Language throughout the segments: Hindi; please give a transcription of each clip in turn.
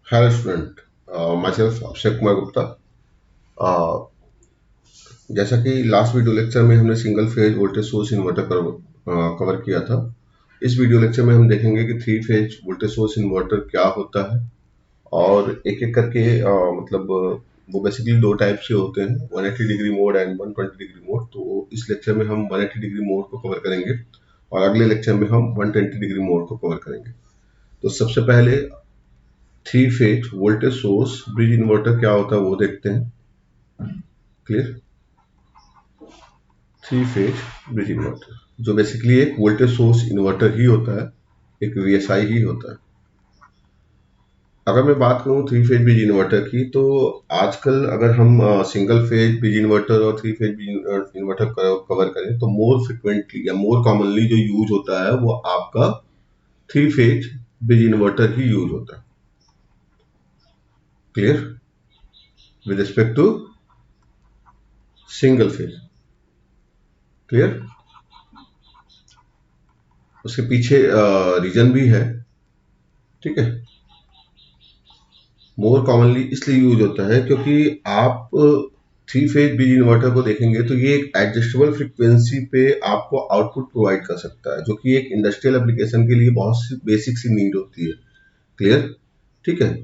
Hello student, my self Akshay Kumar Gupta. uh, जैसा कि लास्ट वीडियो लेक्चर में हमने single phase voltage source inverter cover किया था। इस वीडियो लेक्चर में हम देखेंगे कि three phase voltage source inverter क्या होता है और एक एक करके वो बेसिकली दो टाइप से होते हैं, 180 degree mode and 120 degree mode. तो इस लेक्चर में हम 180 डिग्री मोड को कवर करेंगे और अगले लेक्चर में हम 120 डिग्री मोड को कवर करेंगे। तो सबसे पहले three phase voltage source bridge inverter क्या होता है वो देखते हैं। Clear? Three phase bridge inverter जो बेसिकली एक वोल्टेज सोर्स इन्वर्टर ही होता है, एक वीएसआई ही होता है। अगर मैं बात करूं थ्री फेज ब्रिज इन्वर्टर की, तो आजकल अगर हम सिंगल फेज ब्रिज इन्वर्टर और three phase bridge inverter cover करें तो मोर फ्रिक्वेंटली या मोर कॉमनली जो यूज होता है वो आपका थ्री फेज ब्रिज इन्वर्टर ही यूज होता है। Clear? With respect to single phase. Clear? उसके पीछे रीजन भी है। ठीक है, मोर कॉमनली इसलिए यूज होता है क्योंकि आप थ्री फेज ब्रिज इन्वर्टर को देखेंगे तो ये एक एडजस्टेबल फ्रीक्वेंसी पे आपको आउटपुट प्रोवाइड कर सकता है, जो कि एक इंडस्ट्रियल एप्लीकेशन के लिए बहुत सी बेसिक सी नीड होती है। क्लियर? ठीक है,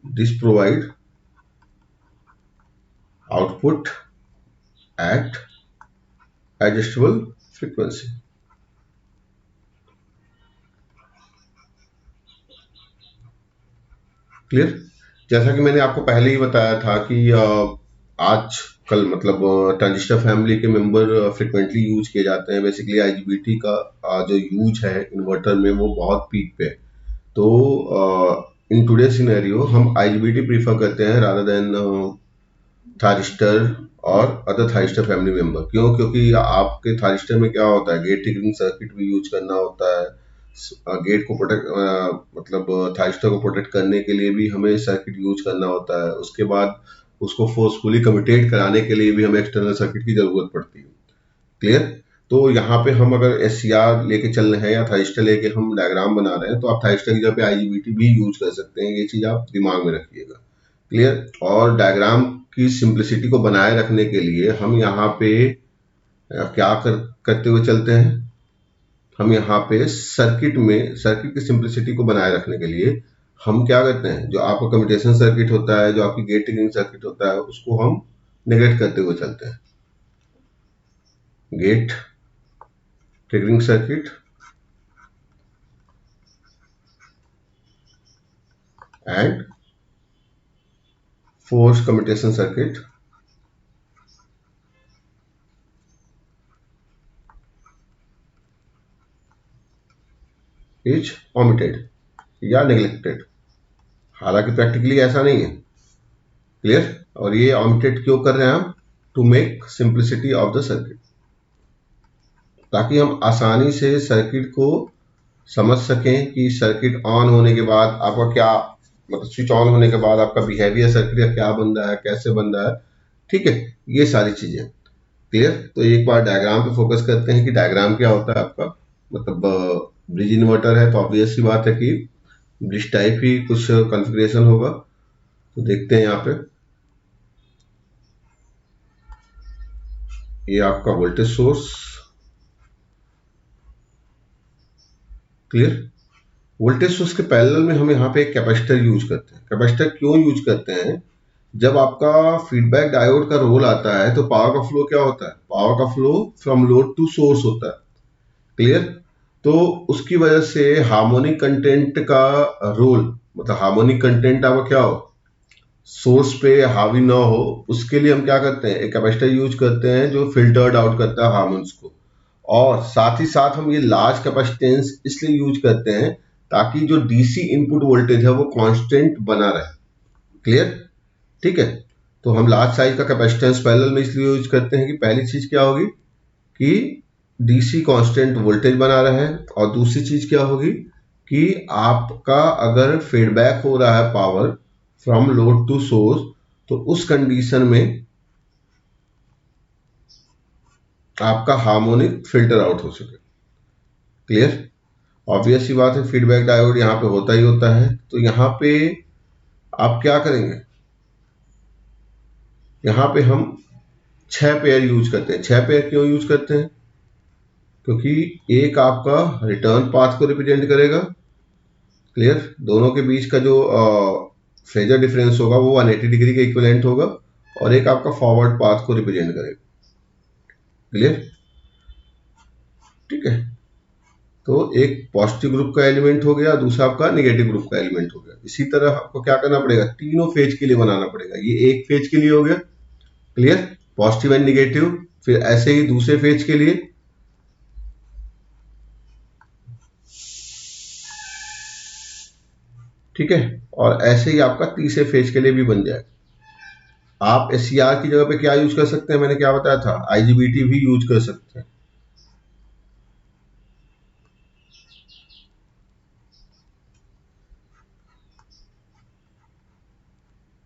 this provide output at adjustable frequency. Clear? जैसा कि मैंने आपको पहले ही बताया था कि आज कल ट्रांजिस्टर फैमिली के मेंबर फ्रिक्वेंटली यूज किए जाते हैं। बेसिकली आईजीबीटी का जो यूज है इन्वर्टर में वो बहुत पीक पे है। तो इन टुडे सिनेरियो हम आईजीबीटी प्रीफर करते हैं रादर देन थारिस्टर और अदर थारिस्टर फैमिली मेंबर। क्यों? क्योंकि आपके थारिस्टर में क्या होता है, गेट ट्रिगरिंग सर्किट भी यूज करना होता है। गेट को प्रोटेक्ट थारिस्टर को प्रोटेक्ट करने के लिए भी हमें सर्किट यूज करना होता है। उसके बाद उसको फोर्सफुली कम्यूटेट कराने के लिए भी हमें एक्सटर्नल सर्किट की जरूरत पड़ती है। क्लियर? तो यहाँ पे हम अगर एससीआर लेके चल रहे हैं या थारिस्टर लेके हम डायग्राम बना रहे हैं तो आप थारिस्टर की जगह पे आईजीबीटी भी यूज कर सकते हैं। ये चीज आप दिमाग में रखिएगा। क्लियर? और डायग्राम की सिंप्लिसिटी को बनाए रखने के लिए हम यहाँ पे करते हुए चलते हैं। हम यहाँ पे सर्किट की सिंप्लिसिटी को बनाए रखने के लिए हम क्या करते हैं, जो आपका कम्यूटेशन सर्किट होता है, जो आपकी गेट ट्रिगरिंग सर्किट होता है, उसको हम नेगलेक्ट करते हुए चलते हैं। Gate triggering circuit and force commutation circuit is omitted या neglected। हालांकि प्रैक्टिकली ऐसा नहीं है। क्लियर? और ये omitted क्यों कर रहे हैं हम? To make simplicity of the circuit, ताकि हम आसानी से सर्किट को समझ सकें कि सर्किट ऑन होने के बाद आपका क्या स्विच ऑन होने के बाद आपका बिहेवियर सर्किट का क्या बन रहा है, कैसे बन रहा है। ठीक है, ये सारी चीजें। क्लियर? तो एक बार डायग्राम पे फोकस करते हैं कि डायग्राम क्या होता है आपका। ब्रिज इन्वर्टर है तो ऑब्वियस सी बात है कि ब्रिज टाइप ही कुछ कॉन्फ़िगरेशन होगा। तो देखते हैं यहाँ पे, ये आपका voltage source. Clear? Voltage source के पैरेलल में हम यहाँ पे एक कैपेसिटर यूज करते हैं। कैपेसिटर क्यों यूज करते हैं? जब आपका फीडबैक डायोड का रोल आता है तो पावर का फ्लो क्या होता है? पावर का flow from load to source होता है। क्लियर? तो उसकी वजह से हार्मोनिक कंटेंट का रोल, हार्मोनिक कंटेंट आपका क्या हो, सोर्स पे हावी ना हो, उसके लिए हम क्या करते हैं, एक कैपेसिटर यूज करते हैं जो फिल्टर्ड आउट करता है हार्मोन्स को। और साथ ही साथ हम ये लार्ज कैपेसिटेंस इसलिए यूज करते हैं ताकि जो डीसी इनपुट वोल्टेज है वो कांस्टेंट बना रहे। क्लियर? ठीक है, तो हम लार्ज साइज का कैपेसिटेंस पैरेलल में इसलिए यूज करते हैं कि पहली चीज क्या होगी कि डीसी कांस्टेंट वोल्टेज बना रहे हैं, और दूसरी चीज क्या होगी कि आपका अगर फीडबैक हो रहा है power from load to source तो उस कंडीशन में आपका हार्मोनिक फिल्टर आउट हो सके। क्लियर? ऑब्वियस सी बात है, फीडबैक डायोड यहाँ पे होता ही होता है। तो यहाँ पे आप क्या करेंगे, यहाँ पे हम 6 पेयर यूज करते हैं। 6 पेयर क्यों यूज करते हैं, क्योंकि एक आपका रिटर्न पाथ को रिप्रेजेंट करेगा, क्लियर, दोनों के बीच का जो फेजर डिफरेंस होगा वो 180 डिग्री के इक्विवेलेंट होगा, और एक आपका फॉरवर्ड पाथ को रिप्रेजेंट करेगा, क्लियर, ठीक है। तो एक पॉजिटिव ग्रुप का एलिमेंट हो गया, दूसरा आपका नेगेटिव ग्रुप का एलिमेंट हो गया। इसी तरह आपको क्या करना पड़ेगा, तीनों फेज के लिए बनाना पड़ेगा। ये एक फेज के लिए हो गया, क्लियर, पॉजिटिव एंड नेगेटिव, फिर ऐसे ही दूसरे फेज के लिए, ठीक है, और ऐसे ही आपका तीसरे फेज के लिए भी बन जाएगा। आप SCR की जगह पे क्या यूज कर सकते हैं, मैंने क्या बताया था, IGBT भी यूज कर सकते हैं।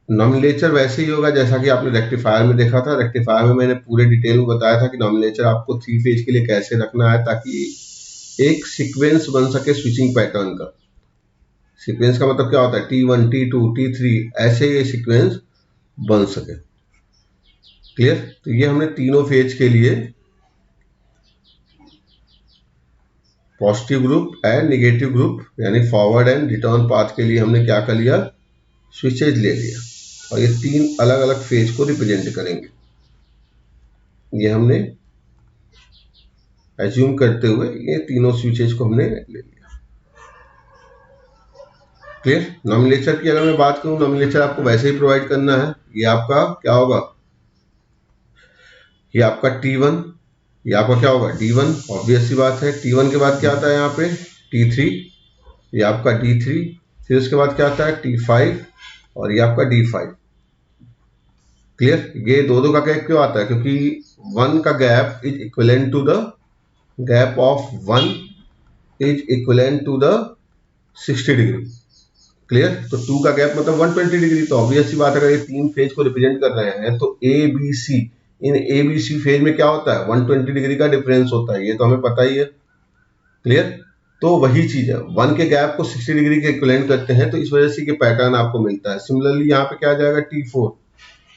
नॉमिनेचर वैसे ही होगा जैसा कि आपने रेक्टिफायर में देखा था। रेक्टिफायर में मैंने पूरे डिटेल में बताया था कि नॉमिनेचर आपको 3 फेज के लिए कैसे रखना है, ताकि एक सीक्वेंस बन सके स्विचिंग पैटर्न का। सीक्वेंस का मतलब क्या होता है, T1 T2 T3 ऐसे ये सीक्वेंस बन सके, क्लियर। तो ये हमने तीनों फेज के लिए positive group and negative group यानी फॉरवर्ड एंड रिटर्न पाथ के लिए हमने क्या कर लिया, स्विचेज ले लिया, और ये 3 अलग अलग फेज को रिप्रेजेंट करेंगे। ये हमने एज्यूम करते हुए ये तीनों स्विचेज को हमने ले लिया, क्लियर। नॉमिनेचर की अगर मैं बात करूं, नॉमिनेचर आपको वैसे ही प्रोवाइड करना है। ये आपका क्या होगा, ये आपका T1, ये आपका क्या होगा D1, ऑब्वियस सी बात है। T1 के बाद क्या आता है यहाँ पे T3, ये आपका D3, फिर उसके बाद क्या आता है T5, और ये आपका D5, क्लियर। ये दो का गैप क्यों आता है, क्योंकि 1 का gap is equivalent to the gap of 1 is equivalent to the 60 degree, clear. तो 2 का गैप मतलब 120 डिग्री। तो ऑब्वियस सी बात है, अगर ये 3 फेज को रिप्रेजेंट कर रहे हैं तो ABC, इन ABC फेज में क्या होता है, 120 डिग्री का डिफरेंस होता है, ये तो हमें पता ही है, क्लियर। तो वही चीज है, 1 के गैप को 60 डिग्री के इक्विवेलेंट करते हैं, तो इस वजह से ये पैटर्न आपको मिलता है। सिमिलरली यहाँ पे क्या आ जाएगा T4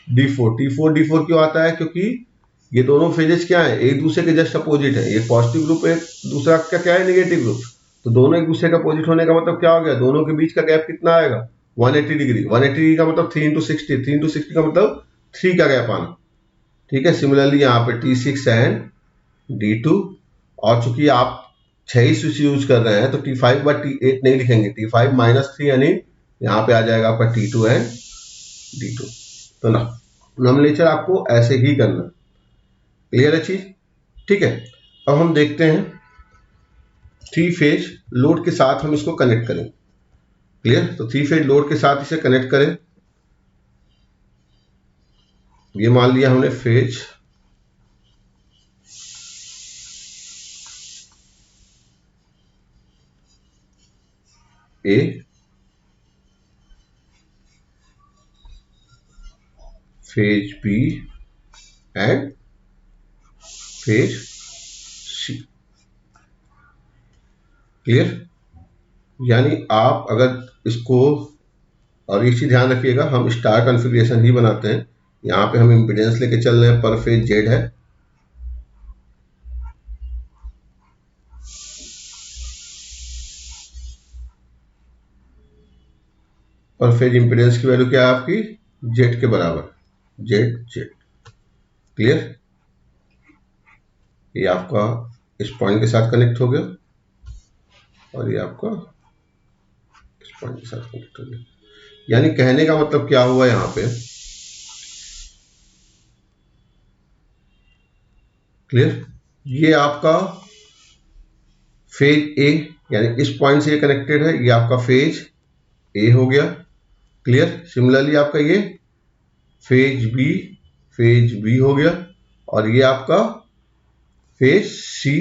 D4 क्यों आता है, क्योंकि ये दोनों फेजेस क्या है, एक दूसरे के जस्ट अपोजिट है। ये पॉजिटिव ग्रुप है, दूसरा का क्या है, नेगेटिव ग्रुप। तो दोनों एक दूसरे का अपोजिट होने का मतलब क्या हो गया, दोनों के बीच का गैप कितना आएगा, 180 डिग्री। 180 डिग्री का मतलब 3 into 60, 3 into 60 का मतलब 3 का गैप आना, ठीक है। सिमिलरली यहाँ पे T6 एंड D2, और चूंकि आप 6 ही स्विच यूज कर रहे हैं तो T5 बाय T8 नहीं लिखेंगे, T5 - 3 यानी यहाँ पे आ जाएगा आपका T2 एंड D2। तो ना नॉमिनेचर आपको ऐसे ही करना, क्लियर है चीज, ठीक है। अब हम देखते हैं 3 फेज लोड के साथ हम इसको कनेक्ट करें, क्लियर। तो 3 फेज लोड के साथ इसे कनेक्ट करें। ये मान लिया हमने phase A, phase B and phase C, clear. यानी आप अगर इसको, और एक चीज ध्यान रखिएगा, हम स्टार कॉन्फ़िगरेशन ही बनाते हैं। यहाँ पे हम इम्पीडेंस लेके चल रहे हैं, पर फेज Z है, पर फेज इम्पीडेंस की वैल्यू क्या है आपकी, Z के बराबर, Z, क्लियर। ये आपका इस पॉइंट के साथ कनेक्ट हो गया, और ये आपका इस पॉइंट के साथ कनेक्ट हो गया। यानी कहने का मतलब क्या हुआ यहाँ पे, क्लियर। ये आपका फेज A, यानी इस पॉइंट से ये कनेक्टेड है, ये आपका फेज A हो गया, क्लियर। सिमिलरली आपका ये फेज B हो गया, और ये आपका फेज C,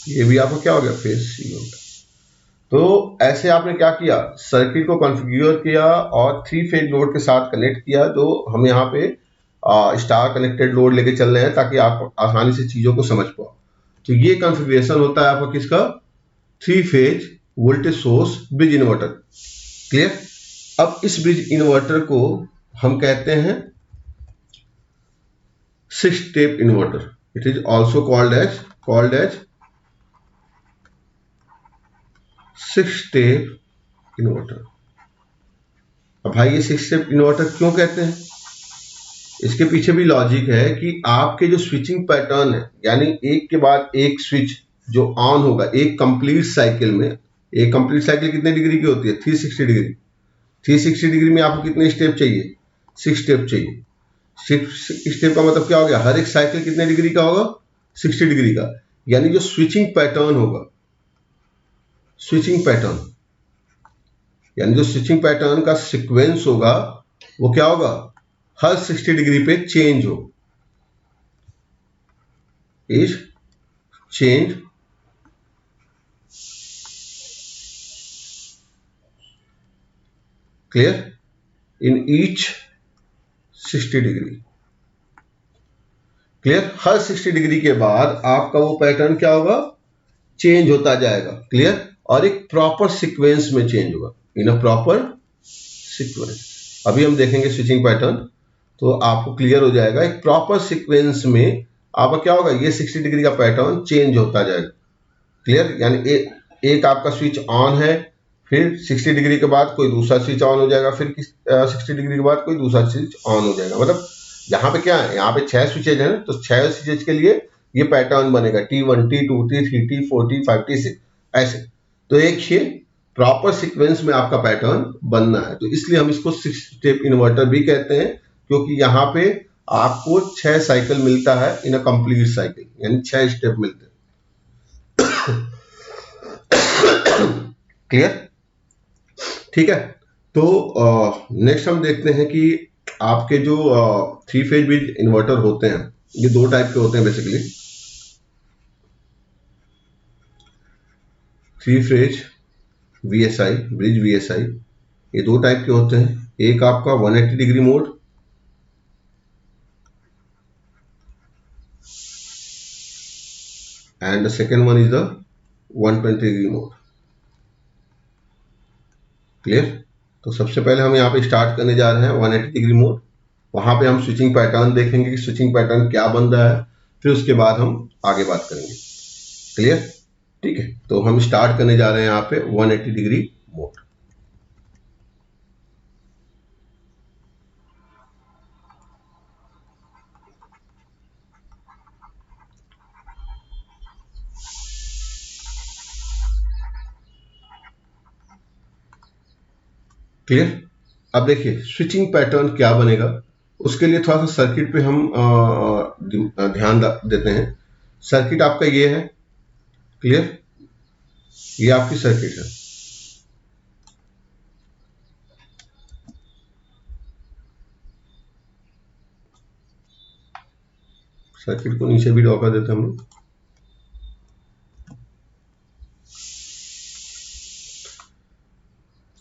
ये भी आपका क्या हो गया, फेज C हो गया। तो ऐसे आपने क्या किया, सर्किट को कॉन्फ़िगर किया और 3 फेज लोड के साथ कनेक्ट किया, जो हम यहाँ पे स्टार कनेक्टेड लोड लेके चल रहे हैं, ताकि आप आसानी से चीजों को समझ पाओ। तो ये कॉन्फ़िगरेशन होता है आपका किसका, 3 phase voltage source bridge inverter, clear. अब इस ब्रिज इन्वर्टर को हम कहते हैं 6 step inverter. It is also called as 6 step inverter. अब भाई ये 6 स्टेप इन्वर्टर क्यों कहते हैं? इसके पीछे भी लॉजिक है कि आपके जो स्विचिंग पैटर्न है, यानी एक के बाद एक स्विच जो ऑन होगा एक कंप्लीट साइकिल में। एक कंप्लीट साइकिल कितने डिग्री की होती है? 360 डिग्री। 360 डिग्री में आपको कितने स्टेप चाहिए? 6 स्टेप चाहिए। 6 स्टेप का मतलब क्या हो गया? हर एक साइकिल कितने डिग्री का होगा? 60 डिग्री का। यानी जो स्विचिंग पैटर्न होगा, स्विचिंग पैटर्न यानी जो स्विचिंग पैटर्न का सीक्वेंस होगा वो क्या होगा? हर 60 डिग्री पे चेंज हो, is change clear in each 60 degree. Clear? Her 60 degree के बाद आपका वो पैटर्न क्या होगा? चेंज होता जाएगा। क्लियर? और एक प्रॉपर सीक्वेंस में चेंज होगा, इन अ प्रॉपर सीक्वेंस। अभी हम देखेंगे स्विचिंग पैटर्न तो आपको क्लियर हो जाएगा। एक प्रॉपर सीक्वेंस में आपका क्या होगा? ये 60 डिग्री का पैटर्न चेंज होता जाएगा। क्लियर? यानी एक आपका स्विच ऑन है, फिर 60 डिग्री के बाद कोई दूसरा स्विच ऑन हो जाएगा, फिर 60 डिग्री के बाद कोई दूसरा स्विच ऑन हो जाएगा। मतलब यहाँ पे क्या है? यहाँ पे 6 स्विचेज है, तो 6 स्विचेज के लिए ये पैटर्न बनेगा T1 T2 T3 T4 T5 T6 ऐसे। तो एक ये प्रॉपर सीक्वेंस में आपका पैटर्न बनना है, तो इसलिए हम इसको 6 स्टेप इन्वर्टर भी कहते हैं, क्योंकि यहाँ पे आपको 6 साइकिल मिलता है इन अ कंप्लीट साइकिल, यानी 6 स्टेप मिलते हैं। क्लियर? ठीक है। तो नेक्स्ट हम देखते हैं कि आपके जो 3 फेज ब्रिज इन्वर्टर होते हैं, ये 2 टाइप के होते हैं basically. 3 phase VSI, bridge VSI, ये 2 टाइप के होते हैं। एक आपका 180 degree mode, and the second one is the 120 degree mode. Clear? तो सबसे पहले हम यहाँ पे स्टार्ट करने जा रहे हैं 180 डिग्री मोड। वहां पे हम स्विचिंग पैटर्न देखेंगे कि स्विचिंग पैटर्न क्या बन रहा है, फिर उसके बाद हम आगे बात करेंगे। क्लियर? ठीक है, तो हम स्टार्ट करने जा रहे हैं यहाँ पे 180 डिग्री मोड। क्लियर? अब देखिए स्विचिंग पैटर्न क्या बनेगा, उसके लिए थोड़ा सा सर्किट पे हम ध्यान देते हैं। सर्किट आपका ये है। क्लियर? ये आपकी सर्किट है। सर्किट को नीचे भी ड्रॉ कर देते हैं हम लोग।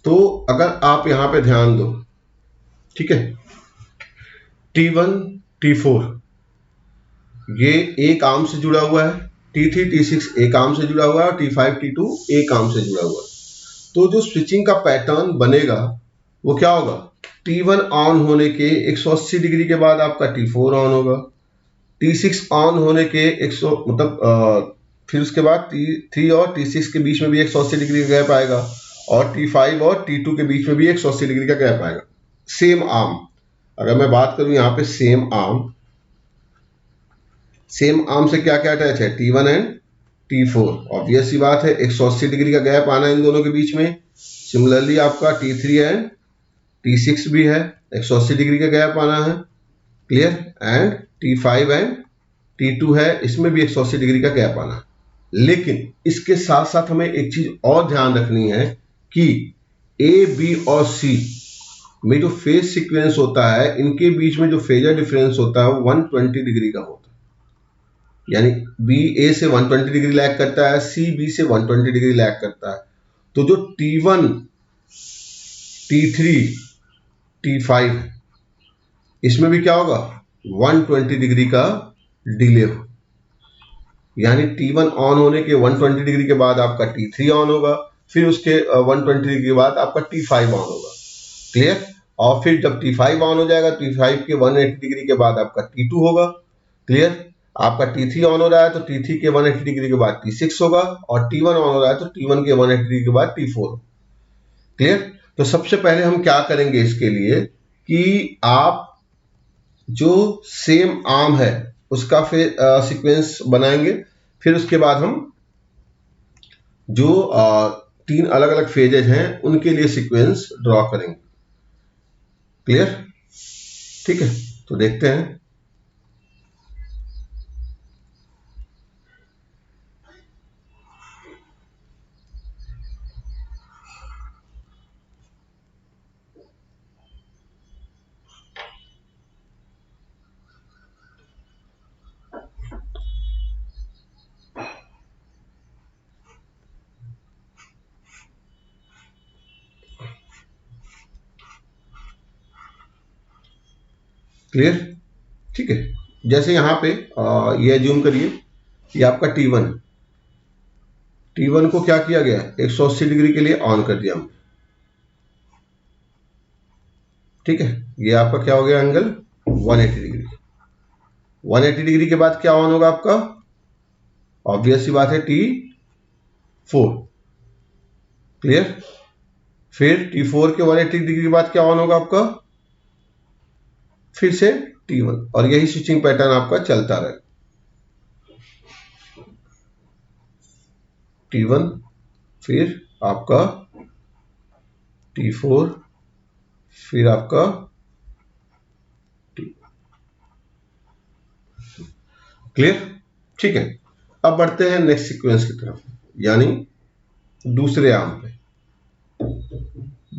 तो अगर आप यहां पे ध्यान दो, ठीक है, T1 T4 ये एक आर्म से जुड़ा हुआ है, T3 T6 एक आर्म से जुड़ा हुआ है, और T5 T2 एक आर्म से जुड़ा हुआ है। तो जो स्विचिंग का पैटर्न बनेगा वो क्या होगा? T1 ऑन होने के 180 डिग्री के बाद आपका T4 ऑन होगा, T6 ऑन होने के 100 मतलब फिर उसके बाद T3 और T6 के बीच में भी 180 डिग्री का गैप आएगा, और T5 और T2 के बीच में भी 180 डिग्री का गैप आएगा। सेम आर्म, अगर मैं बात करूं यहाँ पे सेम आर्म से क्या क्या अटैच है? T1 and T4। ऑब्वियस सी बात है 180 डिग्री का गैप आना है इन दोनों के बीच में। सिमिलरली आपका T3 एंड T6 भी है, 180 डिग्री का गैप आना है। Clear? And T5 and T2 है, इसमें भी 180 डिग्री का गैप आना है। लेकिन इसके साथ साथ हमें एक चीज और ध्यान रखनी है कि A, B और C में जो फेज सीक्वेंस होता है, इनके बीच में जो फेजर डिफरेंस होता है वो 120 डिग्री का होता है। यानी B A से 120 डिग्री लैग करता है, C B से 120 डिग्री लैग करता है। तो जो T1 T3 T5 इसमें भी क्या होगा? 120 डिग्री का डिले हो, यानी T1 ऑन होने के 120 डिग्री के बाद आपका T3 ऑन होगा, फिर उसके 120 डिग्री के बाद आपका T5 ऑन होगा। क्लियर। और फिर जब T5 ऑन हो जाएगा, T5 के 180 डिग्री के बाद आपका T2 होगा। क्लियर। आपका T3 ऑन हो रहा है तो T3 के 180 डिग्री के बाद T6 होगा, और T1 ऑन हो रहा है तो T1 के 180 डिग्री के बाद T4 होगा। क्लियर। तो सबसे पहले हम क्या करेंगे इसके लिए कि आप जो सेम आर्म है उसका फिर सीक्वेंस बनाएंगे, फिर उसके बाद हम जो 3 अलग अलग फेजेज हैं उनके लिए सीक्वेंस ड्रॉ करेंगे। क्लियर। ठीक है, तो देखते हैं। क्लियर। ठीक है, जैसे यहां पे ये एज्यूम करिए कि आपका T1 को क्या किया गया, 180 डिग्री के लिए ऑन कर दिया हमने। ठीक है, ये आपका क्या हो गया एंगल 180 डिग्री। 180 डिग्री के बाद क्या ऑन होगा आपका, ऑब्वियस सी बात है T4। क्लियर। फिर T4 के 180 डिग्री के बाद क्या ऑन होगा आपका, फिर से T1, और यही स्विचिंग पैटर्न आपका चलता रहे। T1, फिर आपका T4, फिर आपका T। क्लियर। ठीक है, अब बढ़ते हैं नेक्स्ट सीक्वेंस की तरफ, यानी दूसरे आर्म पे।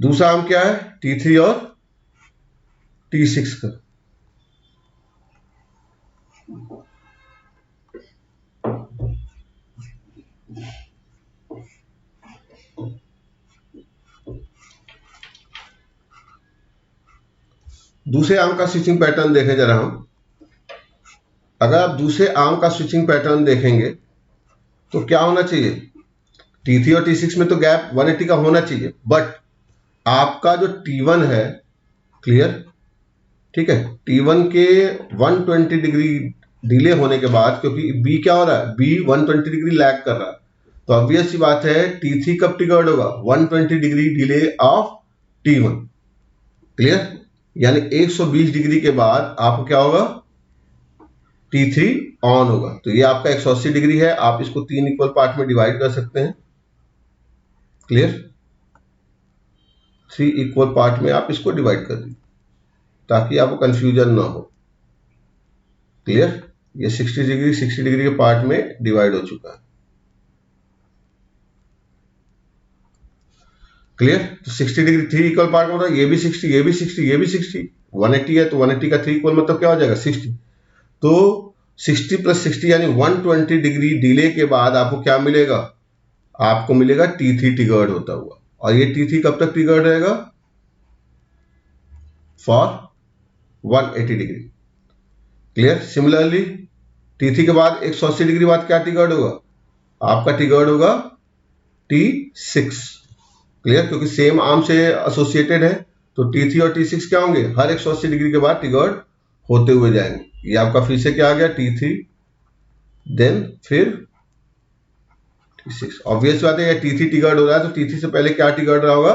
दूसरा आर्म क्या है, T3 और T6 का। दूसरे आर्म का स्विचिंग पैटर्न देखें जरा हम। अगर आप दूसरे आर्म का स्विचिंग पैटर्न देखेंगे तो क्या होना चाहिए, T3 और T6 में तो गैप 180 का होना चाहिए, बट आपका जो T1 है, क्लियर, ठीक है, T1 के 120 डिग्री डिले होने के बाद, क्योंकि B क्या हो रहा है, B 120 डिग्री लैग कर रहा है, तो ऑब्वियस सी बात है T3 कब ट्रिगर्ड होगा, 120 degree delay of T1। Clear. यानी 120 डिग्री के बाद आपको क्या होगा, T3 ऑन होगा। तो ये आपका 180 डिग्री है, आप इसको 3 इक्वल पार्ट में डिवाइड कर सकते हैं। क्लियर। 3 इक्वल पार्ट में आप इसको डिवाइड कर दीजिए ताकि आपको कंफ्यूजन ना हो। क्लियर। ये 60 डिग्री के पार्ट में डिवाइड हो चुका है। क्लियर। तो 60 डिग्री 3 इक्वल पार्ट में होता है, ये भी 60, ये भी 60, ये भी 60, 180 है तो 180 का 3 इक्वल मतलब क्या हो जाएगा, 60। तो 60 प्लस 60 यानी 120 डिग्री डिले के बाद आपको क्या मिलेगा, आपको मिलेगा T3 ट्रिगर्ड होता हुआ। और ये T3 कब तक ट्रिगर्ड रहेगा, for 180 degree. Clear. Similarly T3 के बाद 180 डिग्री बाद क्या ट्रिगर्ड होगा, आपका ट्रिगर्ड होगा T6। क्लियर, क्योंकि सेम आर्म से एसोसिएटेड है, तो T3 और T6 क्या होंगे, हर 180 डिग्री के बाद ट्रिगर्ड होते हुए जाएंगे। ये आपका फिर से क्या आ गया, T3, देन फिर T6। ऑब्वियस बात है, T3 ट्रिगर्ड हो रहा है तो T3 से पहले क्या ट्रिगर्ड रहा होगा,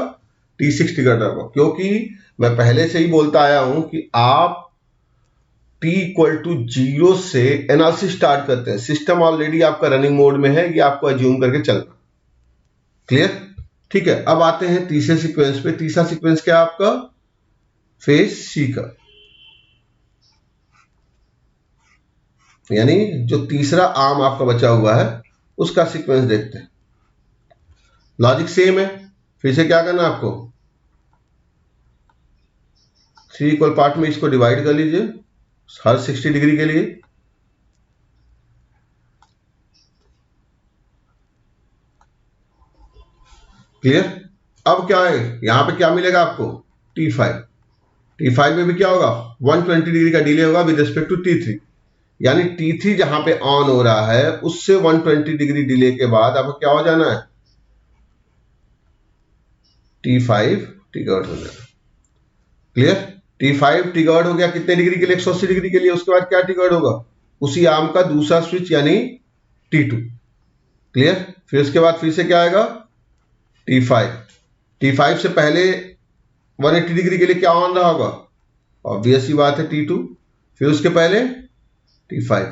T6 ट्रिगर्ड रहा होगा। क्योंकि मैं पहले से ही बोलता आया हूं कि आप T इक्वल टू 0 से एनालिसिस स्टार्ट करते हैं, सिस्टम ऑलरेडी आपका रनिंग मोड में है, ये आपको अज्यूम करके चलना। क्लियर। ठीक है, अब आते हैं तीसरे सीक्वेंस पे। तीसरा सीक्वेंस क्या है आपका, फेज सी का, यानी जो तीसरा आर्म आपका बचा हुआ है उसका सीक्वेंस देखते हैं। लॉजिक सेम है, फिर से क्या करना है आपको, 3 इक्वल पार्ट में इसको डिवाइड कर लीजिए हर 60 डिग्री के लिए। क्लियर। अब क्या है, यहां पे क्या मिलेगा आपको, T5। T5 में भी क्या होगा, 120 डिग्री का डिले होगा विद रिस्पेक्ट टू T3। यानी T3 जहां पे ऑन हो रहा है उससे 120 डिग्री डिले के बाद आपको क्या हो जाना है, T5 ट्रिगर्ड हो जाना। क्लियर। T5 ट्रिगर्ड हो गया कितने डिग्री के लिए, 180 डिग्री के लिए। उसके बाद क्या ट्रिगर्ड होगा, उसी आर्म का दूसरा स्विच यानी T2। क्लियर। फिर उसके बाद फिर से क्या आएगा, T5। T5 से पहले 180 डिग्री के लिए क्या ऑन रहा होगा, ऑब्वियस सी बात है T2। फिर उसके पहले T5।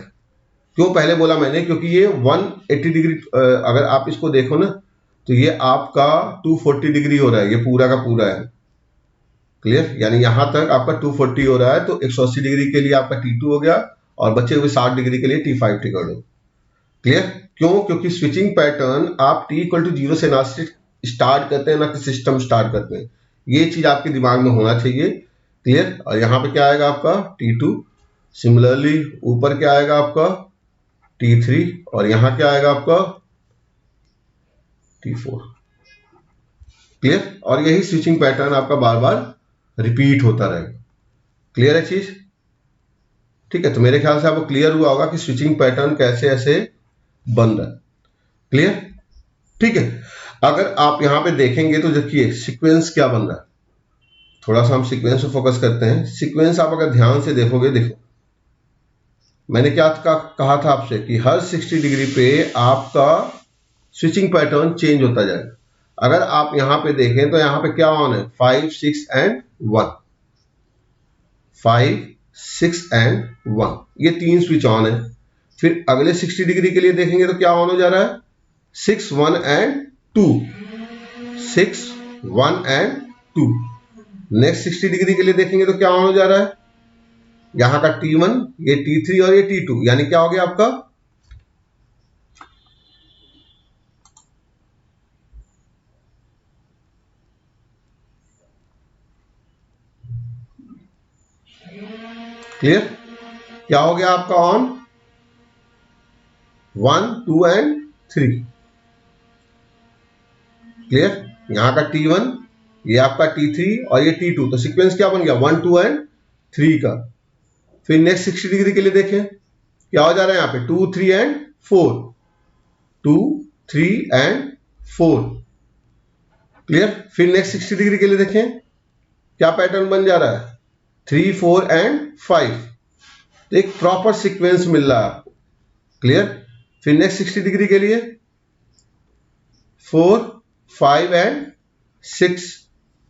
क्यों पहले बोला मैंने, क्योंकि ये 180 डिग्री, अगर आप इसको देखो ना तो ये आपका 240 डिग्री हो रहा है, ये पूरा का पूरा है। क्लियर, यानी यहां तक आपका 240 हो रहा है, तो 180 डिग्री के लिए आपका T2 हो गया और बचे हुए 60 डिग्री के लिए T5 ट्रिगर्ड हो। क्लियर। क्यों, क्योंकि स्विचिंग पैटर्न आप t इक्वल टू 0 से ना स्टार्ट करते हैं, ना कि सिस्टम स्टार्ट करते हैं। ये चीज आपके दिमाग में होना चाहिए। क्लियर। और यहाँ पे क्या आएगा आपका T2। सिमिलरली ऊपर क्या आएगा आपका T3 और यहाँ क्या आएगा आपका T4। क्लियर। और यही स्विचिंग पैटर्न आपका बार बार रिपीट होता रहेगा। क्लियर है चीज, ठीक है। तो मेरे ख्याल से आपको क्लियर हुआ होगा कि स्विचिंग पैटर्न कैसे ऐसे बन रहा है। क्लियर, ठीक है। अगर आप यहां पे देखेंगे तो देखिए सीक्वेंस क्या बन रहा है। थोड़ा सा हम सीक्वेंस पे फोकस करते हैं। सीक्वेंस आप अगर ध्यान से देखोगे, देखो मैंने क्या कहा था आपसे कि हर 60 डिग्री पे आपका स्विचिंग पैटर्न चेंज होता जाएगा। अगर आप यहां पे देखें तो यहां पे क्या ऑन है, 5, 6 एंड 1। 5, 6 एंड 1, ये तीन स्विच ऑन है। फिर अगले 60 डिग्री के लिए देखेंगे तो क्या ऑन हो जा रहा है, 6, 1 एंड 2। 6, 1 एंड 2। नेक्स्ट 60 डिग्री के लिए देखेंगे तो क्या ऑन हो जा रहा है, यहां का T1, ये T3 और ये T2, यानी क्या हो गया आपका क्लियर, क्या हो गया आपका ऑन 1, 2 एंड 3। क्लियर, यहां का T1, ये आपका T3 और ये T2, तो सीक्वेंस क्या बन गया 1, 2 एंड 3 का। फिर नेक्स्ट 60 डिग्री के लिए देखें क्या हो जा रहा है, यहां पे 2, 3 एंड 4। 2, 3 एंड 4। क्लियर। फिर नेक्स्ट 60 डिग्री के लिए देखें क्या पैटर्न बन जा रहा है, 3, 4 एंड 5। तो एक प्रॉपर सीक्वेंस मिल रहा है आपको। क्लियर। फिर नेक्स्ट 60 डिग्री के लिए 4, 5 एंड 6।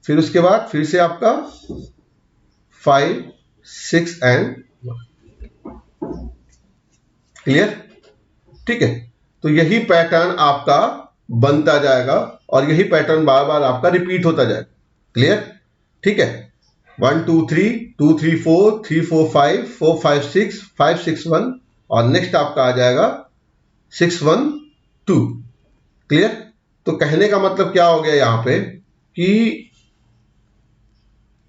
फिर उसके बाद फिर से आपका 5, 6 एंड 1। क्लियर, ठीक है। तो यही पैटर्न आपका बनता जाएगा और यही पैटर्न बार बार आपका रिपीट होता जाएगा। क्लियर, ठीक है। 1, 2, 3, 2, 3, 4, 3, 4, 5, 4, 5, 6, 5, 6, 1 और नेक्स्ट आपका आ जाएगा 6, 1, 2। क्लियर। तो कहने का मतलब क्या हो गया यहां पे कि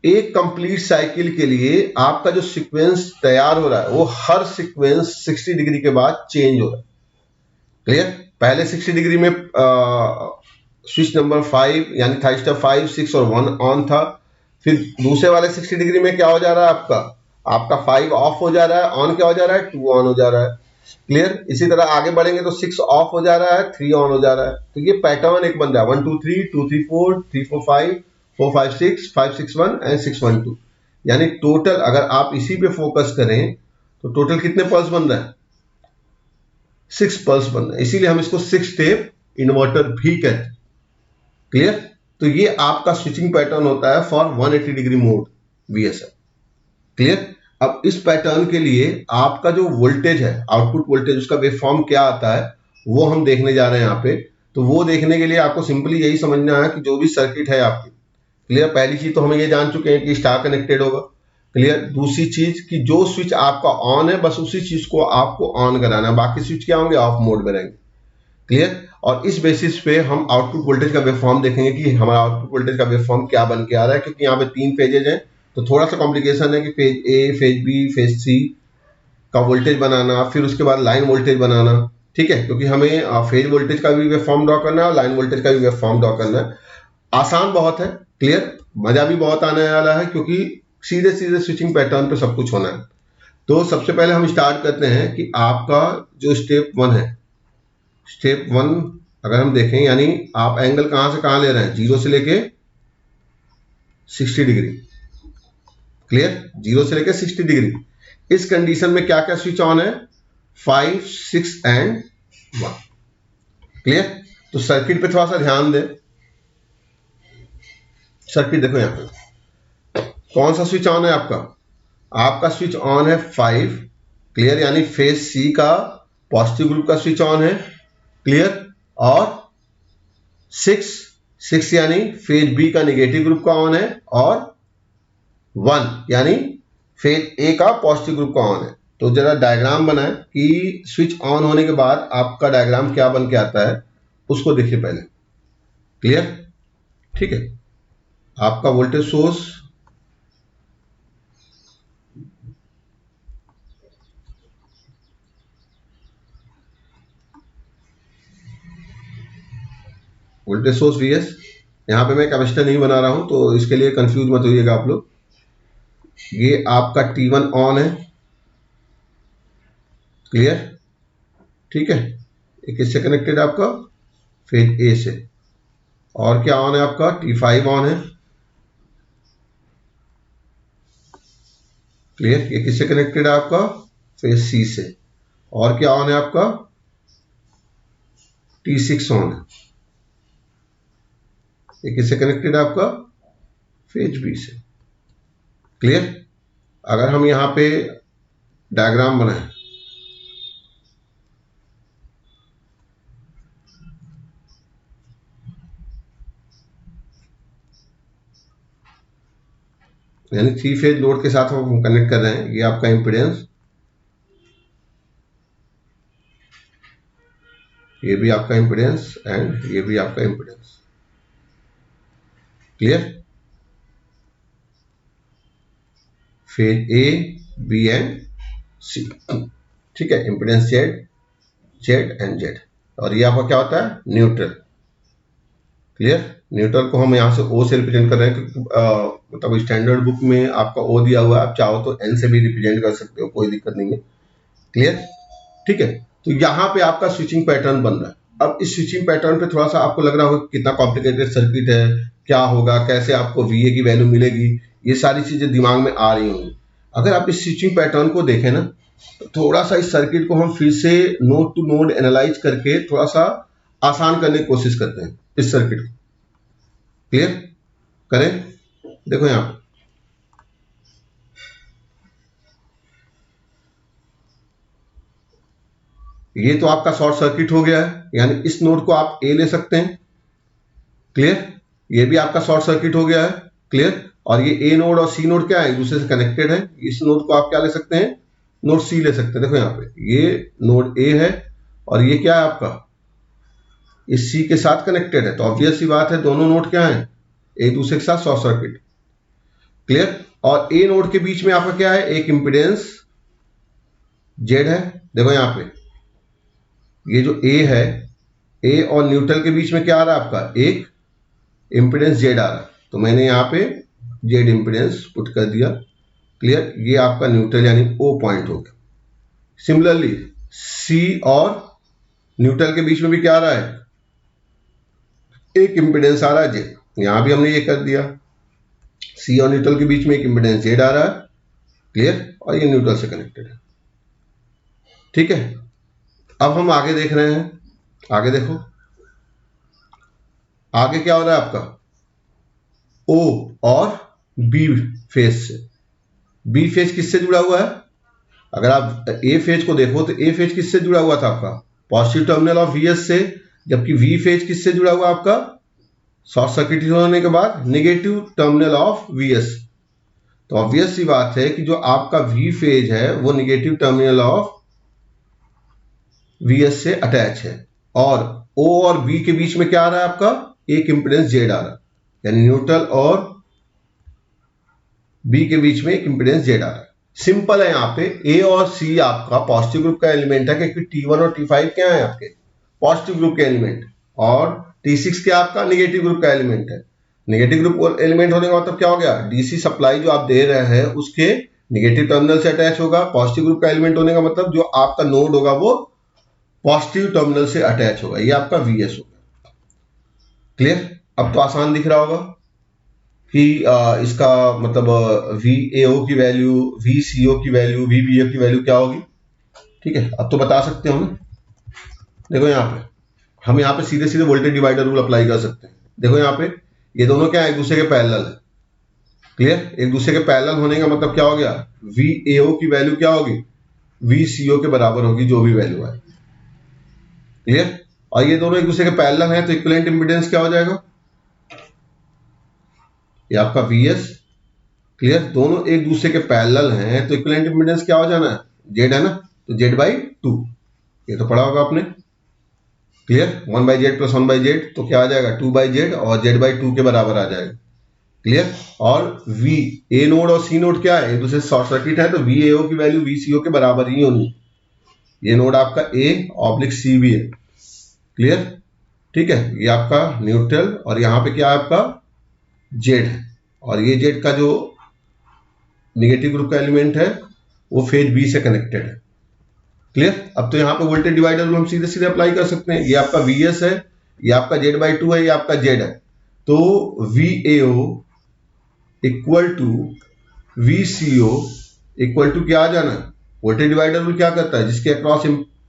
एक कंप्लीट साइकिल के लिए आपका जो सीक्वेंस तैयार हो रहा है वो हर सीक्वेंस 60 डिग्री के बाद चेंज हो रहा है। क्लियर। पहले 60 डिग्री में स्विच नंबर 5 यानी थाइस्टर 5, 6 और 1 ऑन था। फिर दूसरे वाले 60 डिग्री में क्या हो जा रहा है आपका 5 ऑफ हो जा रहा है, ऑन क्या हो जा रहा है, 2 ऑन हो जा रहा है। क्लियर। इसी तरह आगे बढ़ेंगे तो 6 ऑफ हो जा रहा है, 3 ऑन हो जा रहा है। तो ये पैटर्न एक बन रहा है 1, 2, 3, 2, 3, 4, 3, 4, 5, 4, 5, 6, 5, 6, 1 एंड 6, 1, 2। यानी टोटल अगर आप इसी पे फोकस करें तो टोटल कितने पल्स बन रहे हैं, 6 पल्स बन रहे हैं। इसीलिए हम इसको 6 स्टेप इन्वर्टर भी कहते हैं। क्लियर। तो ये आपका स्विचिंग पैटर्न होता है for 180 degree mode VSM। Clear. अब इस पैटर्न के लिए आपका जो वोल्टेज है, आउटपुट वोल्टेज, उसका वेवफॉर्म क्या आता है वो हम देखने जा रहे हैं यहाँ पे। तो वो देखने के लिए आपको सिंपली यही समझना है कि जो भी सर्किट है आपकी, क्लियर, पहली चीज तो हम ये जान चुके हैं कि स्टार कनेक्टेड होगा। क्लियर। दूसरी चीज कि जो स्विच आपका ऑन है बस उसी चीज को आपको ऑन कराना है, बाकी स्विच क्या होंगे, ऑफ मोड में रहेंगे। क्लियर। और इस बेसिस पे हम आउटपुट वोल्टेज का वेवफॉर्म देखेंगे कि हमारा आउटपुट वोल्टेज का वेवफॉर्म क्या बन के आ रहा है, क्योंकि यहाँ पे 3 फेजेज हैं तो थोड़ा सा कॉम्प्लिकेशन है कि phase A, phase B, phase C का वोल्टेज बनाना, फिर उसके बाद लाइन वोल्टेज बनाना। ठीक है, क्योंकि हमें फेज वोल्टेज का भी वेवफॉर्म ड्रॉ करना है और लाइन वोल्टेज का भी वेवफॉर्म ड्रॉ करना है। आसान बहुत है। क्लियर। मजा भी बहुत आने वाला है क्योंकि सीधे सीधे स्विचिंग पैटर्न पे सब कुछ होना है। तो सबसे पहले हम स्टार्ट करते हैं कि आपका जो स्टेप 1 है, स्टेप 1 अगर हम देखें यानी आप एंगल कहां से कहां ले रहे हैं, 0 से लेके 60 डिग्री। क्लियर, 0 से लेकर 60 डिग्री। इस कंडीशन में क्या क्या स्विच ऑन है, 5, 6 एंड 1। क्लियर, तो सर्किट पे थोड़ा सा ध्यान दें। सर्किट देखो यहां पे कौन सा स्विच ऑन है आपका, आपका स्विच ऑन है 5, क्लियर, यानी फेज सी का पॉजिटिव ग्रुप का स्विच ऑन है, क्लियर, और 6 यानी फेज बी का नेगेटिव ग्रुप का ऑन है, और 1 यानी फेज ए का पॉजिटिव ग्रुप का ऑन है। तो जरा डायग्राम बनाएं कि स्विच ऑन होने के बाद आपका डायग्राम क्या बन के आता है, उसको देखिए पहले। क्लियर, ठीक है। आपका voltage source voltage source Vs, यहां पे मैं कैपेसिटर नहीं बना रहा हूं तो इसके लिए कंफ्यूज मत होइएगा आप लोग। ये आपका T1 ऑन है, क्लियर, ठीक है। ये किससे कनेक्टेड है आपका, फेज ए से। और क्या ऑन है आपका, T5 ऑन है, क्लियर। ये किससे कनेक्टेड है आपका, फेज सी से। और क्या ऑन है आपका, T6 ऑन है। ये किससे कनेक्टेड है आपका, फेज बी से। क्लियर, अगर हम यहां पे डायग्राम बनाएं, यानी 3 फेज लोड के साथ हम कनेक्ट कर रहे हैं, ये आपका इंपीडेंस, ये भी आपका इंपीडेंस एंड ये भी आपका impedance. Clear, phase A, B and C, ठीक है। Impedance Z and Z. और ये आपका क्या होता है, न्यूट्रल। क्लियर, न्यूट्रल को हम यहाँ से ओ से रिप्रेजेंट कर रहे हैं क्योंकि मतलब स्टैंडर्ड बुक में आपका ओ दिया हुआ है, आप चाहो तो एन से भी रिप्रेजेंट कर सकते हो, कोई दिक्कत नहीं है। क्लियर, ठीक है। तो यहाँ पे आपका स्विचिंग पैटर्न बन रहा है। अब इस स्विचिंग पैटर्न पे थोड़ा सा आपको लग रहा होगा कितना कॉम्प्लिकेटेड सर्किट है, क्या होगा, कैसे आपको VA की वैल्यू मिलेगी, ये सारी चीजें दिमाग में आ रही होंगी। अगर आप इस स्विचिंग पैटर्न को देखें ना, तो थोड़ा सा इस सर्किट को हम फिर से नोड टू नोड एनालाइज करके थोड़ा सा आसान करने की कोशिश करते हैं इस सर्किट को। क्लियर, करें, देखो यहां पे ये तो आपका शॉर्ट सर्किट हो गया है, यानी इस नोड को आप ए ले सकते हैं, क्लियर। ये भी आपका शॉर्ट सर्किट हो गया है, क्लियर। और ये ए नोड और सी नोड क्या है, एक दूसरे से कनेक्टेड है। इस नोड को आप क्या ले सकते हैं, नोड सी ले सकते हैं। देखो यहाँ पे ये नोड ए है और ये क्या है आपका, इस सी के साथ कनेक्टेड है, तो ऑब्वियस सी बात है दोनों नोड क्या है, एक दूसरे के साथ शॉर्ट सर्किट। क्लियर, और ए नोड के बीच में आपका क्या है, एक इंपिडेंस जेड है। देखो यहाँ पे ये जो ए है, ए और न्यूट्रल के बीच में क्या आ रहा है आपका, एक इंपिडेंस जेड आ रहा है, तो मैंने यहाँ पे जेड इंपिडेंस पुट कर दिया। क्लियर, ये आपका न्यूट्रल यानी ओ पॉइंट हो गया। सिमिलरली सी और न्यूट्रल के बीच में भी क्या आ रहा है, एक इंपिडेंस आ रहा है जेड, यहां भी हमने ये कर दिया। सी और न्यूट्रल के बीच में एक इंपिडेंस जेड आ रहा है, क्लियर, और ये न्यूट्रल से कनेक्टेड है। ठीक है, अब हम आगे देख रहे हैं, आगे देखो, आगे क्या हो रहा है आपका, ओ और बी फेज से। बी फेज किससे जुड़ा हुआ है, अगर आप ए फेज को देखो तो ए फेज किससे जुड़ा हुआ था आपका, पॉजिटिव टर्मिनल ऑफ वीएस से, जबकि वी फेज किससे जुड़ा हुआ आपका, शॉर्ट सर्किट होने के बाद नेगेटिव टर्मिनल ऑफ वीएस। तो ऑब्वियस सी बात है कि जो आपका वी फेज है वो नेगेटिव टर्मिनल ऑफ वीएस से अटैच है, और ओ और बी के बीच में क्या आ रहा है आपका, एक इंपिडेंस जेड आ रहा है, यानी न्यूट्रल और बी के बीच में एक इंपिडेंस जेड आ रहा है। सिंपल है, यहाँ पे ए और सी आपका पॉजिटिव ग्रुप का एलिमेंट है, क्योंकि T1 और T5 क्या है आपके पॉजिटिव ग्रुप के एलिमेंट, और T6 क्या आपका नेगेटिव ग्रुप का एलिमेंट है। नेगेटिव ग्रुप एलिमेंट होने का मतलब क्या हो गया, डीसी सप्लाई जो आप दे रहे हैं उसके नेगेटिव टर्मिनल से अटैच होगा। पॉजिटिव ग्रुप का एलिमेंट होने का मतलब जो आपका नोड होगा वो पॉजिटिव टर्मिनल से अटैच होगा, ये आपका वीएस होगा। क्लियर, अब तो आसान दिख रहा होगा। कि इसका मतलब वी ए ओ की वैल्यू, वी सी ओ की वैल्यू, वी बी ओ की वैल्यू क्या होगी। ठीक है, अब तो बता सकते हो ना। देखो यहाँ पे हम यहाँ पे सीधे सीधे वोल्टेज डिवाइडर रूल अप्लाई कर सकते हैं। देखो यहाँ पे ये दोनों क्या है, एक दूसरे के पैरेलल है। क्लियर, एक दूसरे के पैरेलल होने का मतलब क्या हो गया, वी ए ओ की वैल्यू क्या होगी, वी सी ओ के बराबर होगी, जो भी वैल्यू है। क्लियर, और ये दोनों एक दूसरे के पैरेलल हैं तो इक्विवेलेंट इंपीडेंस क्या हो जाएगा, ये आपका वी एस। क्लियर, दोनों एक दूसरे के पैरेलल हैं तो इक्विवेलेंट इंपीडेंस क्या हो जाना है, जेड है ना, तो जेड बाई टू, ये तो पढ़ा होगा आपने। Clear, one by Z plus one by Z तो क्या आ जाएगा, टू बाई जेड, और जेड बाई टू के बराबर आ जाएगा। क्लियर, और वी ए नोड और सी नोड क्या है, एक दूसरे शॉर्ट सर्किट है तो वी ए ओ की वैल्यू वी सी ओ के बराबर ही होनी। ये नोड आपका ए ऑब्लिक सी भी है। क्लियर, ठीक है, ये आपका न्यूट्रल, और यहाँ पे क्या है आपका जेड है, और ये जेड का जो निगेटिव ग्रुप का एलिमेंट है वो फेज बी से कनेक्टेड है। क्लियर, अब तो यहाँ पे वोल्टेज डिवाइडर हम सीधे सीधे अप्लाई कर सकते हैं। ये आपका वी एस है, ये आपका जेड बाई टू है, ये आपका जेड है, तो V A O equal to V C O equal to क्या आ जाना है, वोल्टेज डिवाइडर रूल क्या करता है, जिसके अक्रॉस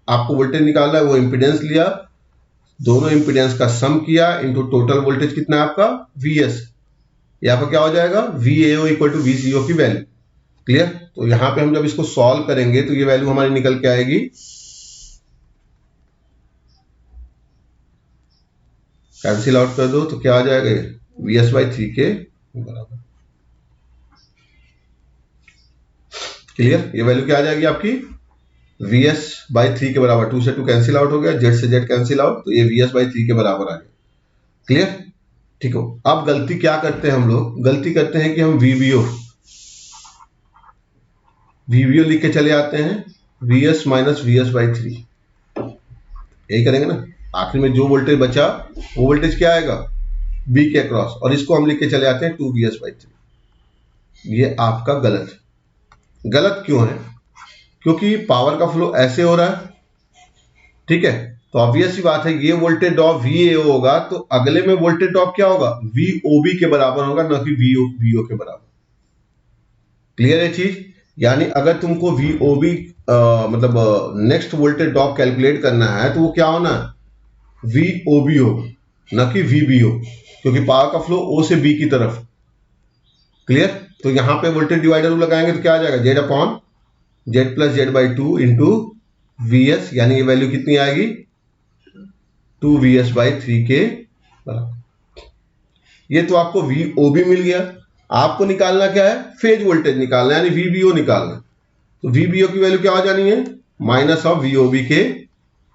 आपको वोल्टेज निकालना है वो इंपीडेंस लिया, दोनों इंपीडेंस का सम किया इनटू टोटल वोल्टेज कितना है आपका वी एस, यहाँ पर क्या हो जाएगा V A O equal to V C O की वैल्यू। क्लियर, तो यहाँ पे हम जब इसको सॉल्व करेंगे तो ये वैल्यू हमारी निकल के आएगी, कैंसिल आउट कर दो तो क्या आ जाएगा, वी एस बाई थ्री के बराबर। क्लियर, ये वैल्यू क्या आ जाएगी आपकी, वी एस बाई थ्री के बराबर, टू से टू कैंसिल आउट हो गया, जेड से जेड कैंसिल आउट, तो ये वी एस बाई थ्री के बराबर आ गया। क्लियर, ठीक हो। अब गलती क्या करते हैं हम लोग, गलती करते हैं कि हम वीबीओ लिख के चले आते हैं, V S minus V S by three, यही करेंगे ना। आखिर में जो वोल्टेज बचा वो वोल्टेज क्या आएगा, बी के अक्रॉस, और इसको हम लिख के चले आते हैं two V S by three. ये आपका गलत है। गलत क्यों है, क्योंकि पावर का फ्लो ऐसे हो रहा है। ठीक है, तो ऑब्वियस सी बात है ये वोल्टेज ड्रॉप वी ए होगा तो अगले में वोल्टेज ड्रॉप क्या होगा, वी ओ बी के बराबर होगा, न कि वी ओ के बराबर। क्लियर है चीज, यानी अगर तुमको वी ओ बी मतलब नेक्स्ट वोल्टेज ड्रॉप कैलकुलेट करना है तो वो क्या होना है, वी ओ बी हो, न कि वी बी हो, क्योंकि पावर का फ्लो ओ से बी की तरफ। क्लियर, तो यहां पे वोल्टेज डिवाइडर लगाएंगे तो क्या आ जाएगा, Z upon Z plus Z by two into V S, यानी ये वैल्यू कितनी आएगी, two V S by three के बराबर। ये तो आपको वी ओ बी मिल गया। आपको निकालना क्या है, फेज वोल्टेज निकालना है, यानी वीबीओ निकालना है। तो वीबीओ की वैल्यू क्या आ जानी है, माइनस ऑफ वीओबी के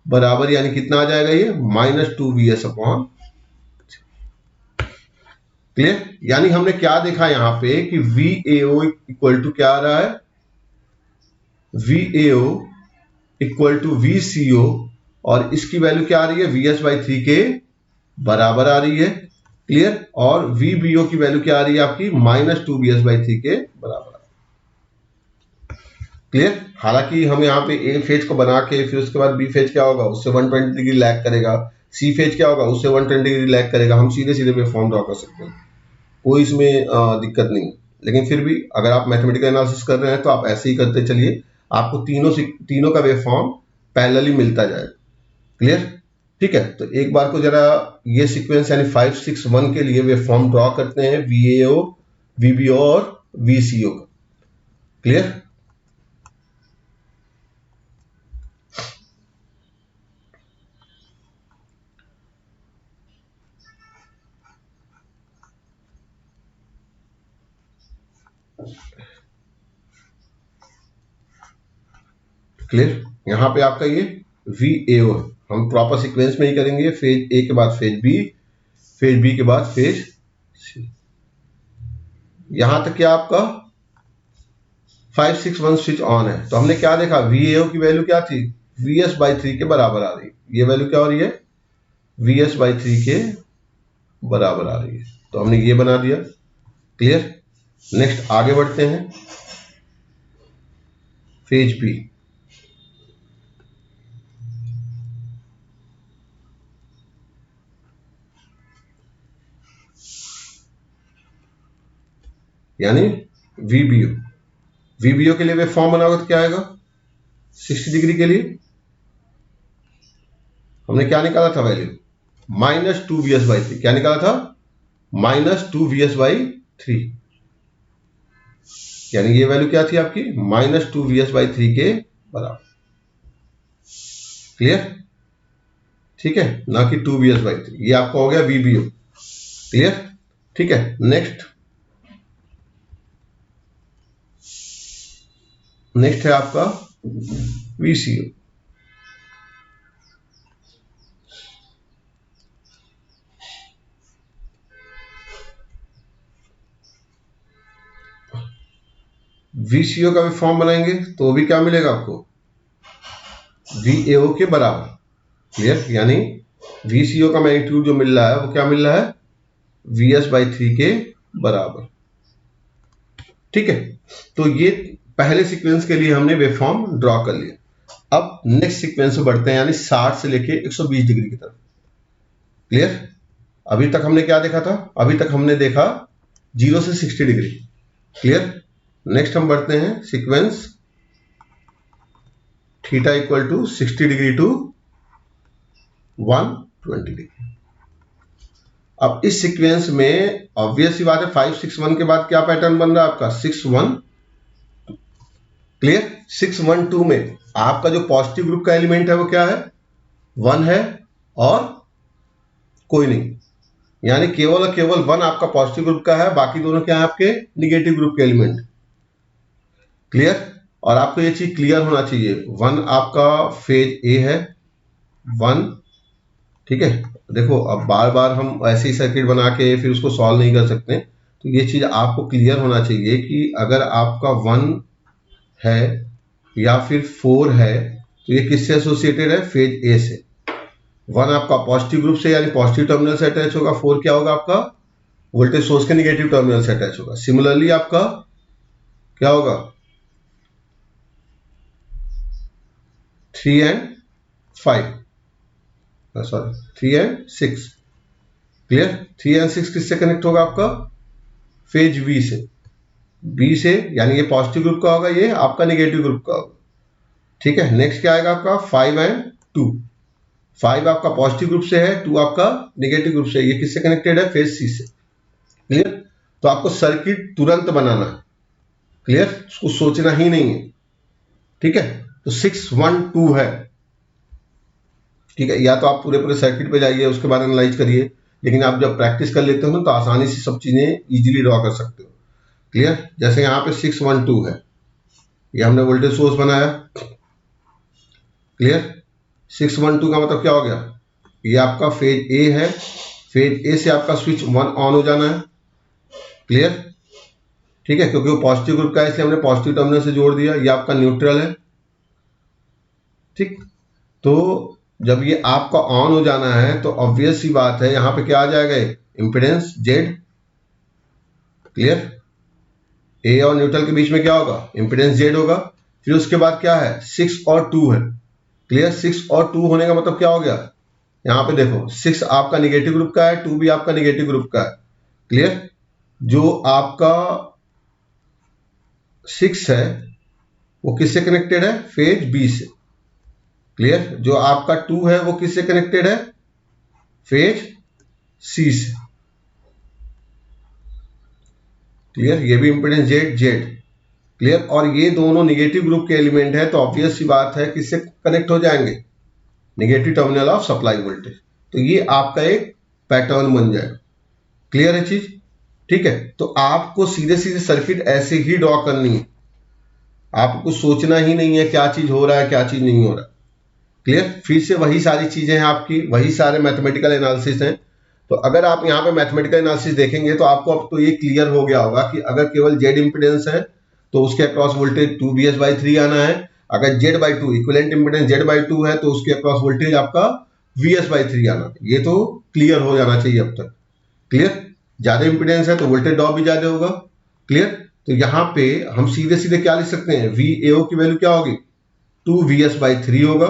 बराबर, यानी कितना आ जाएगा ये, minus two V S upon. Clear, यानी हमने क्या देखा यहां पे कि V A O equal to क्या आ रहा है, V A O equal to V C O, और इसकी वैल्यू क्या आ रही है, वी एस बाई थ्री के बराबर आ रही है। क्लियर, और वी बी ओ की वैल्यू क्या आ रही है आपकी, minus two V S by three के बराबर। क्लियर, हालांकि हम यहाँ पे ए फेज को बना के फिर उसके बाद बी फेज क्या होगा, उससे 120 डिग्री लैग करेगा, सी फेज क्या होगा, उससे 120 डिग्री लैग करेगा, हम सीधे सीधे वेव फॉर्म ड्रॉ कर सकते हैं, कोई इसमें दिक्कत नहीं। लेकिन फिर भी अगर आप मैथमेटिकल एनालिसिस कर रहे हैं तो आप ऐसे ही करते चलिए, आपको तीनों का वेव फॉर्म पैरेलली मिलता जाएगा। क्लियर, ठीक है, तो एक बार को जरा ये सीक्वेंस यानी 561 के लिए वेव फॉर्म ड्रॉ करते हैं, V A O, V B O और वी सी ओ का। क्लियर, क्लियर, यहां पे आपका ये वी ए ओ है, हम प्रॉपर सीक्वेंस में ही करेंगे, फेज ए के बाद फेज बी के बाद फेज सी। यहां तक क्या आपका 561 स्विच ऑन है, तो हमने क्या देखा, वी ए ओ की वैल्यू क्या थी, वी एस बाई थ्री के बराबर आ रही, ये वैल्यू क्या हो रही है, वी एस बाई थ्री के बराबर आ रही है, तो हमने ये बना दिया। क्लियर, नेक्स्ट आगे बढ़ते हैं, फेज बी। यानी VBO। VBO के लिए वेव फॉर्म बना होगा तो क्या आएगा, 60 डिग्री के लिए हमने क्या निकाला था वैल्यू, -2Vs/3। क्या निकाला था, -2Vs/3। यानी ये वैल्यू क्या थी आपकी, -2Vs/3 के बराबर। क्लियर, ठीक है, ना कि 2Vs/3। ये आपका हो गया VBO। क्लियर, ठीक है। नेक्स्ट है आपका VCO। VCO का भी फॉर्म बनाएंगे तो भी क्या मिलेगा आपको, VAO के बराबर। क्लियर, यानी VCO का मैग्नीट्यूड जो मिल रहा है वो क्या मिल रहा है, Vs/3 के बराबर। ठीक है, तो ये पहले सीक्वेंस के लिए हमने वेवफॉर्म ड्रॉ कर लिया। अब नेक्स्ट सीक्वेंस में बढ़ते हैं, यानी 60 से लेके 120 डिग्री की तरफ। क्लियर, अभी तक हमने क्या देखा था, अभी तक हमने देखा 0 से 60 डिग्री। क्लियर, नेक्स्ट हम बढ़ते हैं sequence theta equal to 60 degree to 120 degree. अब इस सीक्वेंस में ऑब्वियस सी बात है, 561 के बाद क्या पैटर्न बन रहा है आपका, 612। क्लियर, 612 में आपका जो पॉजिटिव ग्रुप का एलिमेंट है वो क्या है, 1 है और कोई नहीं, यानी केवल और केवल 1 आपका पॉजिटिव ग्रुप का है, बाकी दोनों क्या है आपके निगेटिव ग्रुप के एलिमेंट। क्लियर, और आपको ये चीज क्लियर होना चाहिए, 1 आपका फेज ए है, 1। ठीक है, देखो अब बार बार हम ऐसी सर्किट बना के फिर उसको सॉल्व नहीं कर सकते, तो ये चीज आपको क्लियर होना चाहिए कि अगर आपका 1 है या फिर 4 है तो ये किससे एसोसिएटेड है, फेज ए से। 1 आपका पॉजिटिव ग्रुप से यानी पॉजिटिव टर्मिनल से अटैच होगा, 4 क्या होगा आपका वोल्टेज सोर्स के निगेटिव टर्मिनल से अटैच होगा। सिमिलरली आपका क्या होगा, 3 and 5, sorry 3 and 6। Clear, 3 and 6 किससे कनेक्ट होगा आपका, फेज बी से। बी से यानी ये पॉजिटिव ग्रुप का होगा, ये आपका निगेटिव ग्रुप का होगा। ठीक है, नेक्स्ट क्या आएगा आपका 5 एंड 2। 5 आपका पॉजिटिव ग्रुप से है, 2 आपका निगेटिव ग्रुप से, ये किससे कनेक्टेड है, फेज सी से। क्लियर, तो आपको सर्किट तुरंत बनाना है। क्लियर, उसको सोचना ही नहीं है। ठीक है, तो 612 है। ठीक है, या तो आप पूरे पूरे सर्किट पे जाइए उसके बाद एनालाइज करिए, लेकिन आप जब प्रैक्टिस कर लेते हो ना तो आसानी से सब चीजें इजीली ड्रॉ कर सकते हो। क्लियर, जैसे यहाँ पे 612 है, ये हमने वोल्टेज सोर्स बनाया। क्लियर, 612 का मतलब क्या हो गया, ये आपका फेज ए है, फेज ए से आपका स्विच 1 ऑन हो जाना है। क्लियर, ठीक है, क्योंकि वो पॉजिटिव ग्रुप का है इसलिए हमने पॉजिटिव टर्मिनल से जोड़ दिया, ये आपका न्यूट्रल है। ठीक, तो जब ये आपका ऑन हो जाना है तो ऑब्वियस सी बात है यहां पे क्या आ जाएगा, इंपेडेंस जेड। क्लियर, ए और न्यूट्रल के बीच में क्या होगा, इंपेडेंस जेड होगा। फिर उसके बाद क्या है, 6 और 2 है। क्लियर, 6 और 2 होने का मतलब क्या हो गया, यहां पे देखो 6 आपका निगेटिव ग्रुप का है, 2 भी आपका निगेटिव ग्रुप का है। क्लियर, जो आपका 6 है वो किससे कनेक्टेड है, फेज बी से। क्लियर, जो आपका 2 है वो किससे कनेक्टेड है, फेज सी से। क्लियर, ये भी इंपेडेंस जेड जेड। क्लियर, और ये दोनों निगेटिव ग्रुप के एलिमेंट है तो ऑब्वियस सी बात है किससे कनेक्ट हो जाएंगे, negative terminal of supply voltage. तो ये आपका एक पैटर्न बन जाएगा। क्लियर है चीज, ठीक है। तो आपको सीधे सीधे सर्किट ऐसे ही ड्रॉ करनी है, आपको सोचना ही नहीं है क्या चीज हो रहा है क्या चीज नहीं हो रहा। क्लियर, फिर से वही सारी चीजें हैं आपकी, वही सारे मैथमेटिकल एनालिसिस हैं। तो अगर आप यहाँ पे मैथमेटिकल एनालिसिस देखेंगे तो आपको अब तो ये क्लियर हो गया होगा कि अगर केवल जेड इंपिडेंस है तो उसके अक्रॉस वोल्टेज 2Vs/3 आना है। अगर Z/2 इक्विवेलेंट इंपिडेंस Z/2 है तो उसके अक्रॉस वोल्टेज आपका Vs/3 आना है। ये तो क्लियर हो जाना चाहिए अब तक। क्लियर, ज्यादा इंपिडेंस है तो वोल्टेज ड्रॉप भी ज्यादा होगा। क्लियर, तो यहाँ पे हम सीधे सीधे क्या लिख सकते हैं, VAO की वैल्यू क्या होगी, 2Vs/3 होगा।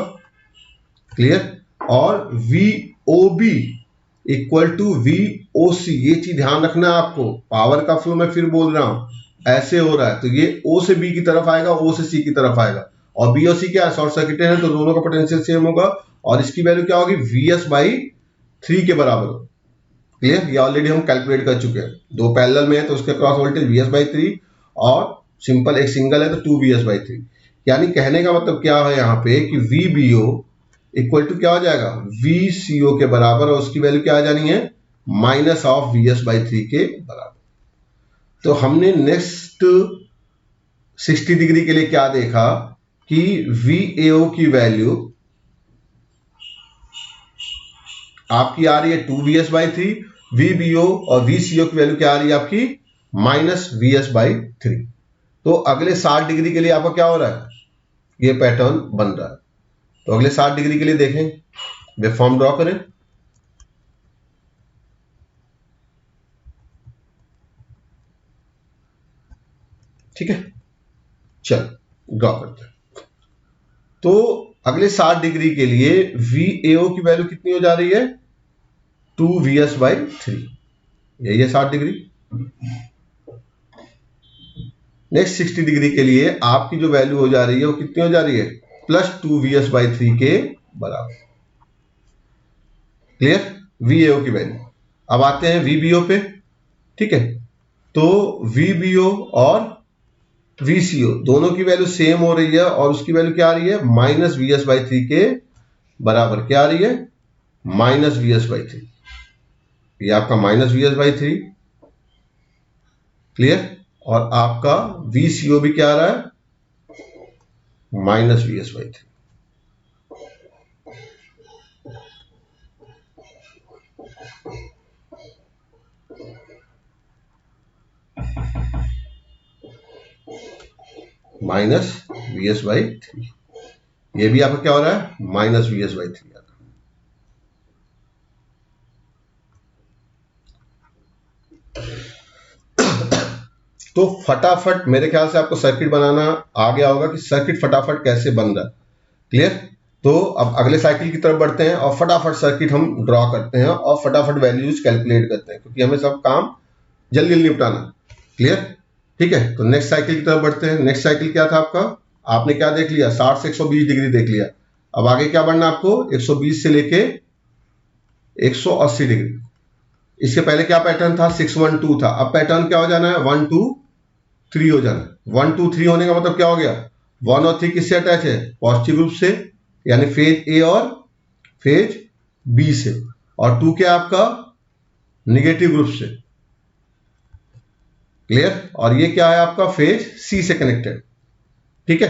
क्लियर, और VOB इक्वल टू VOC। ये चीज ध्यान रखना है आपको, पावर का फ्लो मैं फिर बोल रहा हूं, ऐसे हो रहा है तो ये O से B की तरफ आएगा, O से C की तरफ आएगा, और B और C क्या है, शॉर्ट सर्किटेड है, तो दोनों का पोटेंशियल सेम होगा, और इसकी वैल्यू क्या होगी, Vs/3 के बराबर होगी। क्लियर, ये ऑलरेडी हम कैलकुलेट कर चुके हैं। दो पैरेलल में है तो उसके क्रॉस वोल्टेज Vs/3, और सिंपल एक सिंगल है तो 2Vs/3। यानी कहने का मतलब क्या है यहाँ पे कि VBO इक्वल टू क्या हो जाएगा, VCO के बराबर, और उसकी वैल्यू क्या आ जानी है, -Vs/3 के बराबर। तो हमने नेक्स्ट 60 डिग्री के लिए क्या देखा कि VAO की वैल्यू आपकी आ रही है 2Vs/3, VBO और VCO की वैल्यू क्या आ रही है आपकी, -Vs/3। तो अगले 60 डिग्री के लिए आपका क्या हो रहा है, ये पैटर्न बन रहा है। तो अगले 60 डिग्री के लिए देखें, वेवफॉर्म ड्रॉ करें। ठीक है, चल ड्रॉ करते हैं। तो अगले 60 डिग्री के लिए VAO की वैल्यू कितनी हो जा रही है, 2Vs/3, यही है 60 डिग्री। नेक्स्ट 60 डिग्री के लिए आपकी जो वैल्यू हो जा रही है वो कितनी हो जा रही है, +2Vs/3 के बराबर। क्लियर, VAO की वैल्यू। अब आते हैं VBO पे। ठीक है, तो VBO और VCO दोनों की वैल्यू सेम हो रही है, और उसकी वैल्यू क्या आ रही है, -Vs/3 के बराबर। क्या आ रही है, -Vs/3। ये आपका -Vs/3। क्लियर, और आपका VCO भी क्या आ रहा है, -Vs/3। -Vs/3, ये भी आपका क्या हो रहा है, -Vs/3 आ रहा है। तो फटाफट मेरे ख्याल से आपको सर्किट बनाना आ गया होगा कि सर्किट फटाफट कैसे बन रहा है। क्लियर, तो अब अगले साइकिल की तरफ बढ़ते हैं और फटाफट सर्किट हम ड्रॉ करते हैं और फटाफट वैल्यूज कैलकुलेट करते हैं, क्योंकि हमें सब काम जल्दी जल्दी निपटाना। क्लियर, ठीक है, तो नेक्स्ट साइकिल की तरफ बढ़ते हैं। नेक्स्ट साइकिल क्या था आपका, आपने क्या देख लिया, 60 से 120 डिग्री देख लिया। अब आगे क्या बढ़ना आपको, 120 से लेके 180 डिग्री। इसके पहले क्या पैटर्न था, 612 था। अब पैटर्न क्या हो जाना है, 123 हो जाना है। 123 होने का मतलब क्या हो गया, 1 और 3 किससे अटैच है, पॉजिटिव ग्रुप से, यानी फेज ए और फेज बी से, और 2 क्या आपका निगेटिव ग्रुप से। क्लियर, और ये क्या है आपका फेज सी से कनेक्टेड। ठीक है,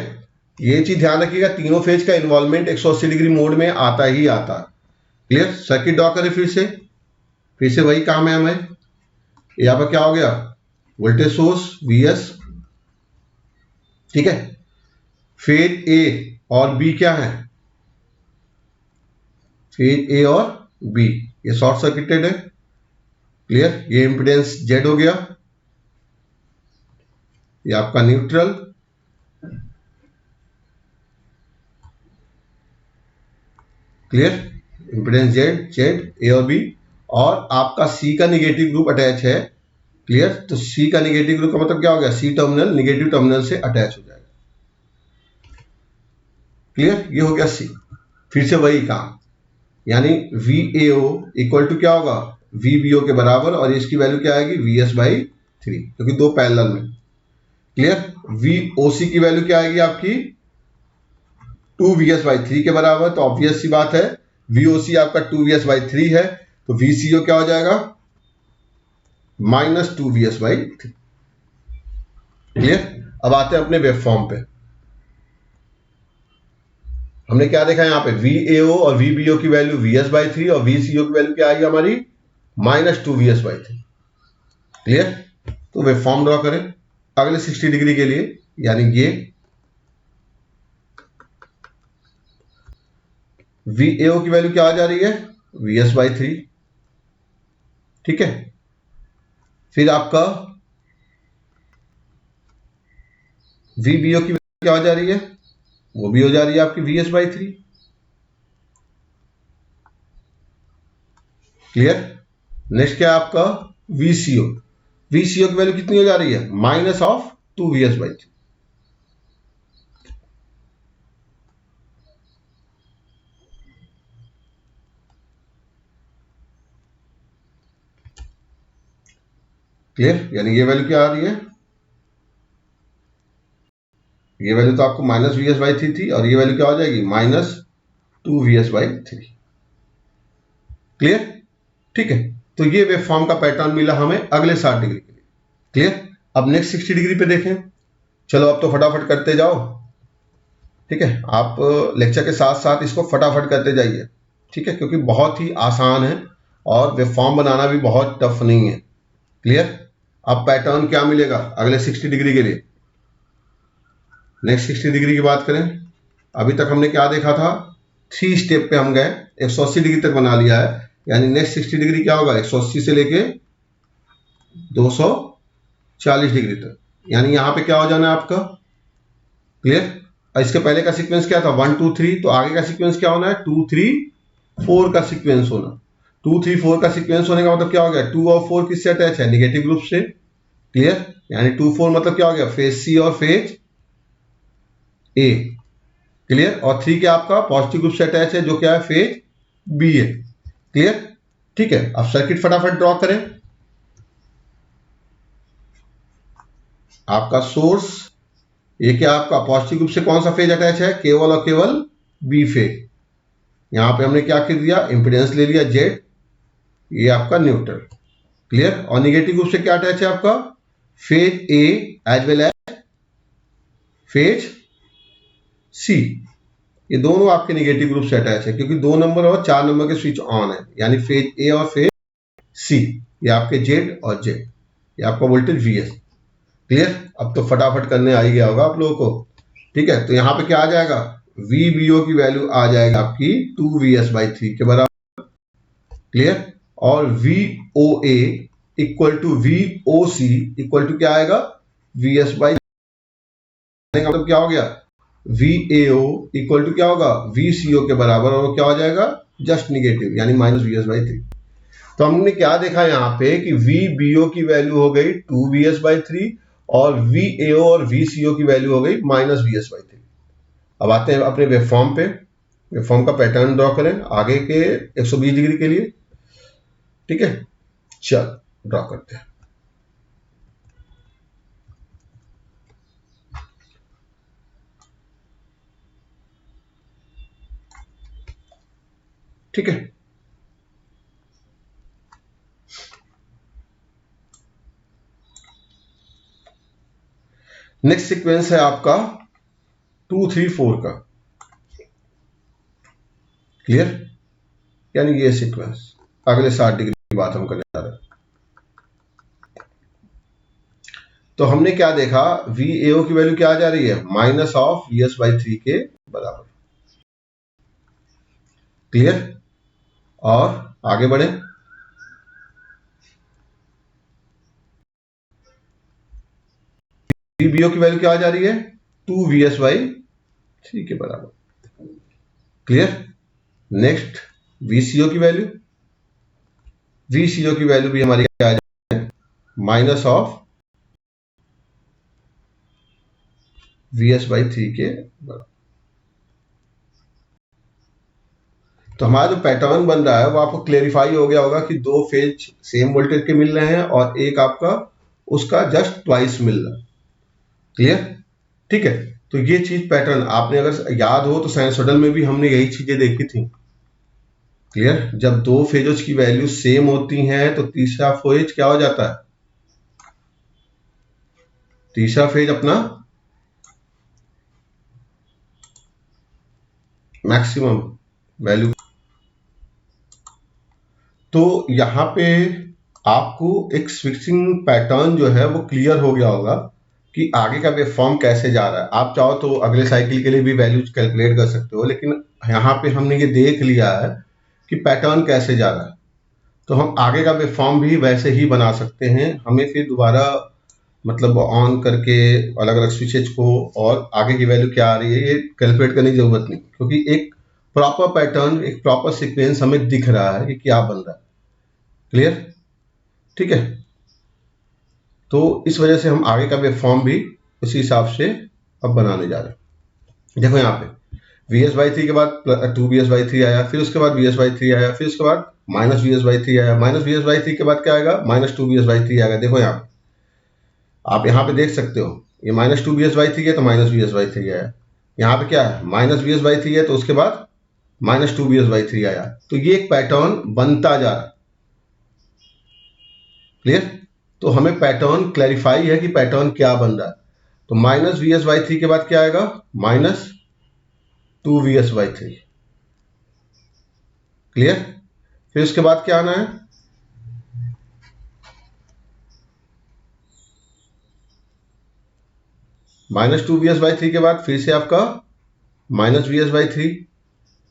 ये चीज ध्यान रखिएगा, तीनों फेज का इन्वॉल्वमेंट 180 डिग्री मोड में आता ही आता है। क्लियर, सर्किट ड्रॉ करें फिर से वही काम है हमें। यहाँ पर क्या हो गया, वोल्टेज सोर्स Vs। ठीक है, फेज ए और बी क्या है, फेज ए और बी ये शॉर्ट सर्किटेड है। क्लियर, ये इंपिडेंस Z हो गया, ये आपका न्यूट्रल। क्लियर, इंपिडेंस Z ए और बी, और आपका सी का निगेटिव ग्रुप अटैच है। क्लियर, तो सी का निगेटिव ग्रुप का मतलब क्या हो गया, सी टर्मिनल निगेटिव टर्मिनल से अटैच हो जाएगा। क्लियर, ये हो गया सी। फिर से वही काम, यानी VAO इक्वल टू क्या होगा, VBO के बराबर, और इसकी वैल्यू क्या आएगी, Vs/3, क्योंकि दो पैरेलल में। क्लियर, VOC की वैल्यू क्या आएगी आपकी, 2Vs/3 के बराबर। तो ऑब्वियस सी बात है, VOC आपका 2Vs/3 है, तो VCO क्या हो जाएगा, -2Vs/3। क्लियर, अब आते हैं अपने वेवफॉर्म पे। हमने क्या देखा यहाँ पे, VAO और VBO की वैल्यू Vs/3 और VCO की वैल्यू क्या आई हमारी, -2Vs/3। क्लियर, तो वेवफॉर्म ड्रॉ करें अगले 60 डिग्री के लिए, यानी ये VAO की वैल्यू क्या आ जा रही है, Vs/3। ठीक है, फिर आपका VBO की वैल्यू क्या आ जा रही है, वो भी हो जा रही है आपकी Vs/3। क्लियर, नेक्स्ट क्या है आपका VCO, VCO की वैल्यू कितनी हो जा रही है, माइनस ऑफ 2VS/3। क्लियर, यानी ये वैल्यू क्या आ रही है, ये वैल्यू तो आपको माइनस VS/3 थी और ये वैल्यू क्या हो जाएगी, माइनस 2VS/3। क्लियर, ठीक है। तो ये वेव फॉर्म का पैटर्न मिला हमें अगले 60 डिग्री के लिए। क्लियर, अब नेक्स्ट 60 डिग्री पे देखें। चलो अब तो फटाफट करते जाओ, ठीक है। आप लेक्चर के साथ साथ इसको फटाफट करते जाइए, ठीक है, क्योंकि बहुत ही आसान है और वेव फॉर्म बनाना भी बहुत टफ नहीं है। क्लियर, अब पैटर्न क्या मिलेगा अगले 60 डिग्री के लिए। नेक्स्ट 60 डिग्री की बात करें, अभी तक हमने क्या देखा था, 3 स्टेप पे हम गए, 180 डिग्री तक बना लिया है। यानी नेक्स्ट 60 डिग्री क्या होगा, 180 से लेके 240 डिग्री तक। यानी यहां पे क्या हो जाना है आपका, क्लियर। इसके पहले का सीक्वेंस क्या था, 1 2 3, तो आगे का सीक्वेंस क्या होना है, 2 3 4 का सीक्वेंस होना। 2 3 4 का सीक्वेंस होने का मतलब क्या हो गया, 2 और 4 किससे अटैच है, निगेटिव ग्रुप से। क्लियर, यानी 2 4 मतलब क्या हो गया, फेज सी और फेज ए। क्लियर, और 3 क्या आपका पॉजिटिव ग्रुप से अटैच है, जो क्या है, फेज बी है। क्लियर, ठीक है। अब सर्किट फटाफट ड्रॉ करें। आपका सोर्स, ये क्या आपका पॉजिटिव ग्रुप से कौन सा फेज अटैच है, केवल और केवल बी फेज। यहां पे हमने क्या कर दिया, इंपीडेंस ले लिया जेड, ये आपका न्यूट्रल। क्लियर, और निगेटिव ग्रुप से क्या अटैच है आपका, phase A as well as phase C. ये दोनों आपके निगेटिव ग्रुप से अटैच है, क्योंकि 2 नंबर और 4 नंबर के स्विच ऑन है, यानी फेज ए और फेज सी, ये आपके जेड और जेड, ये आपका वोल्टेज वीएस। क्लियर, अब तो फटाफट करने आ ही गया होगा आप लोगों को, ठीक है। तो यहां पे क्या आ जाएगा, VBO की वैल्यू आ जाएगा आपकी 2VS/3 के बराबर। क्लियर, और VOA equal to VOC equal to क्या आएगा, VS/, मतलब क्या हो गया, VAO इक्वल टू क्या होगा, VCO के बराबर, और क्या हो जाएगा, जस्ट निगेटिव, यानी माइनस VS/3। तो हमने क्या देखा यहाँ पे कि VBO की वैल्यू हो गई 2VS/3 और VAO और VCO की वैल्यू हो गई माइनस VS/3। अब आते हैं अपने वेवफॉर्म पे, वेवफॉर्म का पैटर्न ड्रॉ करें आगे के 120 डिग्री के लिए, ठीक है। चल ड्रॉ करते हैं। ठीक है, नेक्स्ट सीक्वेंस है आपका 2 3 4 का। क्लियर, यानी ये सीक्वेंस अगले 60 डिग्री की बात हम करने जा रहे हैं। तो हमने क्या देखा, VAO की वैल्यू क्या आ जा रही है, माइनस ऑफ VS/3 के बराबर। क्लियर, और आगे बढ़े, VBO की वैल्यू क्या आ जा रही है, 2VS/3 के बराबर। क्लियर, नेक्स्ट VCO की वैल्यू, VCO की वैल्यू भी हमारी क्या आ जाए, माइनस ऑफ VS/3 के बराबर। तो हमारा जो पैटर्न बन रहा है वो आपको क्लेरिफाई हो गया होगा कि 2 फेज सेम वोल्टेज के मिल रहे हैं और एक आपका उसका जस्ट ट्वाइस मिल रहा है। क्लियर, ठीक है। तो ये चीज पैटर्न आपने अगर याद हो तो साइनसोइडल में भी हमने यही चीजें देखी थी। क्लियर, जब 2 फेजों की वैल्यू सेम होती हैं तो तीसरा फेज क्या हो जाता है, तीसरा फेज अपना मैक्सिमम वैल्यू। तो यहां पे आपको एक स्विचिंग पैटर्न जो है वो क्लियर हो गया होगा कि आगे का वेवफॉर्म कैसे जा रहा है। आप चाहो तो अगले साइकिल के लिए भी वैल्यूज कैलकुलेट कर सकते हो, लेकिन यहाँ पे हमने ये देख लिया है कि पैटर्न कैसे जा रहा है, तो हम आगे का वेवफॉर्म भी वैसे ही बना सकते हैं। हमें फिर दोबारा मतलब ऑन करके अलग अलग स्विचेज को और आगे की वैल्यू क्या आ रही है ये कैलकुलेट करने की जरूरत नहीं, क्योंकि एक प्रॉपर पैटर्न, एक प्रॉपर सीक्वेंस हमें दिख रहा है कि क्या बन रहा है। क्लियर, ठीक है। तो इस वजह से हम आगे का वेव फॉर्म भी उसी हिसाब से अब बनाने जा रहे हैं। देखो यहाँ पे वी एस बाई थ्री के बाद two V S by three आया, फिर उसके बाद वी एस बाई थ्री आया, फिर उसके बाद minus V S by three आया, minus V S by three के बाद क्या आएगा, minus two V S by three आएगा। देखो यहाँ पे आप यहाँ पे देख सकते हो, ये minus two V S by three है तो minus V S by three आया। यहाँ पे क्या है, minus V S by three है तो उसके बाद minus two V S by three आया। तो ये एक पैटर्न बनता जा रहा है। क्लियर? तो हमें पैटर्न क्लैरिफाई है कि पैटर्न क्या बन रहा है। तो minus V S by three के बाद क्या आएगा, minus two V S by three. Clear? फिर उसके बाद क्या आना है, minus two V S by three के बाद फिर से आपका minus V S by three.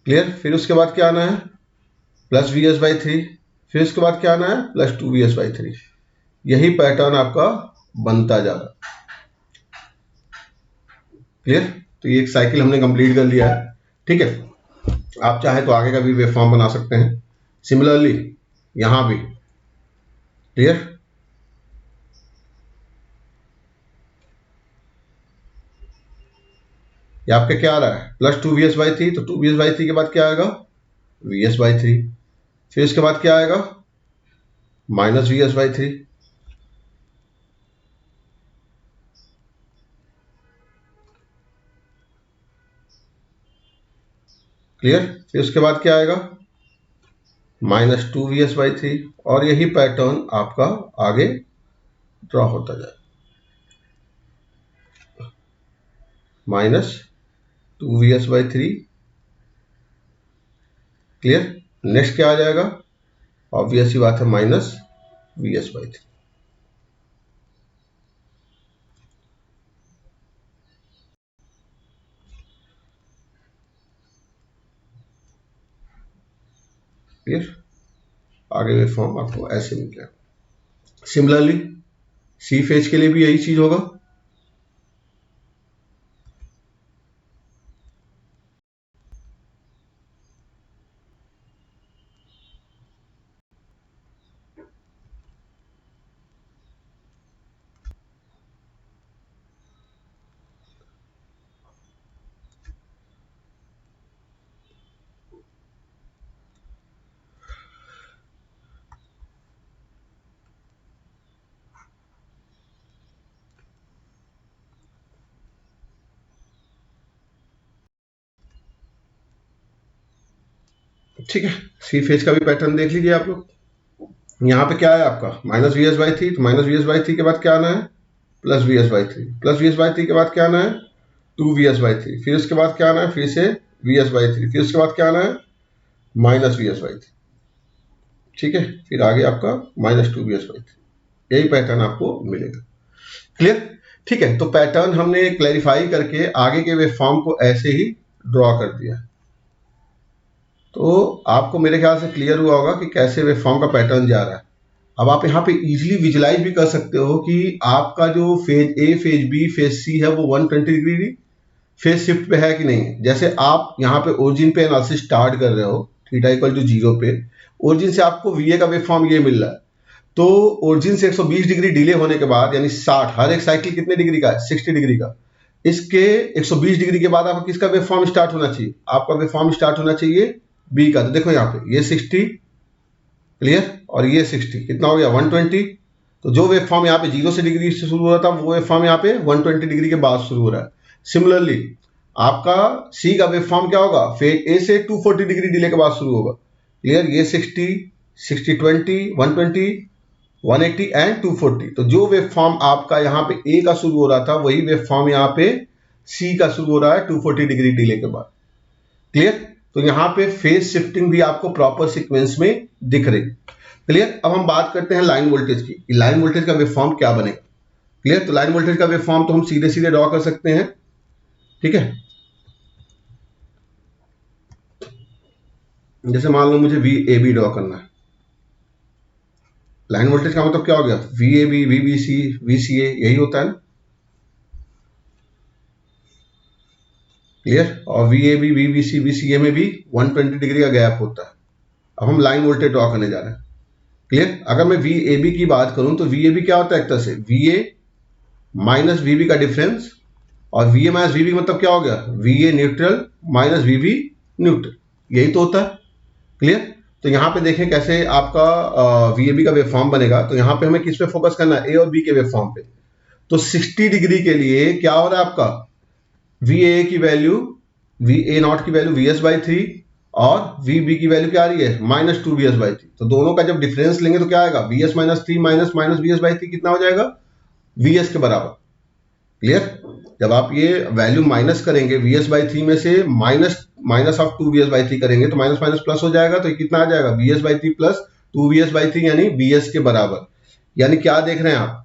Clear? फिर उसके बाद क्या आना है, plus V S by three. फिर उसके बाद क्या आना है, plus two V S by three. यही पैटर्न आपका बनता जा रहा है। क्लियर? तो ये एक साइकिल हमने कंप्लीट कर लिया है। ठीक है, आप चाहे तो आगे का भी वेव फॉर्म बना सकते हैं सिमिलरली यहां भी। क्लियर? ये आपके क्या आ रहा है, plus two V S by three. तो two V S by three के बाद क्या आएगा, वी एस बाई थ्री। फिर इसके बाद क्या आएगा, minus V S by three. Clear? फिर उसके बाद क्या आएगा, minus two V S by three. और यही पैटर्न आपका आगे ड्रॉ होता जाए, minus two V S by three. Clear? Next क्या आ जाएगा, ऑब्वियस सी बात है, minus V S by three. Clear? आगे वेव फॉर्म आपको ऐसे मिल गया। सिमिलरली सी फेज के लिए भी यही चीज होगा। ठीक है, सी फेज का भी पैटर्न देख लीजिए आप लोग। यहाँ पे क्या है आपका, minus V S by three. तो minus V S by three के बाद क्या आना है, plus V S by three. Plus V S by three के बाद क्या आना है, two V S by three. फिर उसके बाद क्या आना है, फिर से वी एस बाई थ्री। फिर उसके बाद क्या आना है, minus V S by three. ठीक है, फिर आगे आपका minus two V S by three. यही पैटर्न आपको मिलेगा। क्लियर? ठीक है, तो पैटर्न हमने क्लैरिफाई करके आगे के वेव फॉर्म को ऐसे ही ड्रॉ कर दिया। तो आपको मेरे ख्याल से क्लियर हुआ होगा कि कैसे वेव फॉर्म का पैटर्न जा रहा है। अब आप यहाँ पे इजीली विजुलाइज भी कर सकते हो कि आपका जो phase A, phase B, phase C है वो 120 डिग्री फेज शिफ्ट पे है कि नहीं। जैसे आप यहाँ पे ओरिजिन पे एनालिसिस स्टार्ट कर रहे हो, थीटा इक्वल टू जीरो पे, ओरिजिन से आपको वीए का वेव फॉर्म ये मिल रहा है। तो ओरिजिन से 120 डिग्री डिले होने के बाद यानी 60, हर एक साइकिल कितने डिग्री का है, 60 डिग्री का। इसके 120 डिग्री के बाद आपका किसका वेव फॉर्म स्टार्ट होना चाहिए, आपका वेव फॉर्म स्टार्ट होना चाहिए बी का। तो देखो यहाँ पे ये 60, क्लियर, और ये 60 कितना हो गया, 120। तो जो वेव फॉर्म यहाँ पे 0 से डिग्री से शुरू हो रहा था वो वेव फॉर्म यहाँ पे 120 डिग्री के बाद शुरू हो रहा है। सिमिलरली आपका सी का वेव फॉर्म क्या होगा, फेज ए से 240 डिग्री डिले के बाद शुरू होगा। क्लियर? ये 60, 60, 20, 120, 180 एंड 240। तो जो वेव फॉर्म आपका यहाँ पे ए का शुरू हो रहा था वही वेव फॉर्म यहाँ पे सी का शुरू हो रहा है 240 डिग्री डिले के बाद। क्लियर? तो यहाँ पे फेज शिफ्टिंग भी आपको प्रॉपर सीक्वेंस में दिख रही। क्लियर? अब हम बात करते हैं लाइन वोल्टेज की, लाइन वोल्टेज का वेव फॉर्म क्या बनेगा। क्लियर? तो लाइन वोल्टेज का वेव फॉर्म तो हम सीधे सीधे ड्रॉ कर सकते हैं। ठीक है, जैसे मान लो मुझे वी ए बी ड्रॉ करना है। लाइन वोल्टेज का मतलब क्या हो गया, V A B, V B C, V C A, यही होता है ना। क्लियर? और V A B, V B C, V C A में भी 120 डिग्री का गैप होता है। अब हम लाइन वोल्टेज ड्रॉ करने जा रहे हैं। क्लियर। अगर मैं वी ए बी की बात करूं तो वी ए बी क्या होता है, एक तरह से V A minus V B का डिफरेंस, और V A minus V B मतलब क्या हो गया, V A neutral minus V B neutral, यही तो होता है। क्लियर। तो यहाँ पे देखें कैसे आपका वी ए बी का वेव फॉर्म बनेगा। तो यहाँ पे हमें किस पे फोकस करना है, ए और बी के वेव फॉर्म पे। तो 60 डिग्री के लिए क्या हो रहा है आपका, वी ए की वैल्यू, वी ए नॉट की value we S by three, और वी बी की वैल्यू क्या आ रही है, minus two V S by three. तो दोनों का जब डिफरेंस लेंगे तो क्या आएगा, V S minus three minus minus V S by three कितना हो जाएगा, वी एस के बराबर। क्लियर। जब आप ये वैल्यू माइनस करेंगे वी एस बाई थ्री में से, minus minus of two V S by three करेंगे तो माइनस माइनस प्लस हो जाएगा। तो ये कितना आ जाएगा, we S by three plus two V S by three, यानी वी एस के बराबर। यानी क्या देख रहे हैं आप,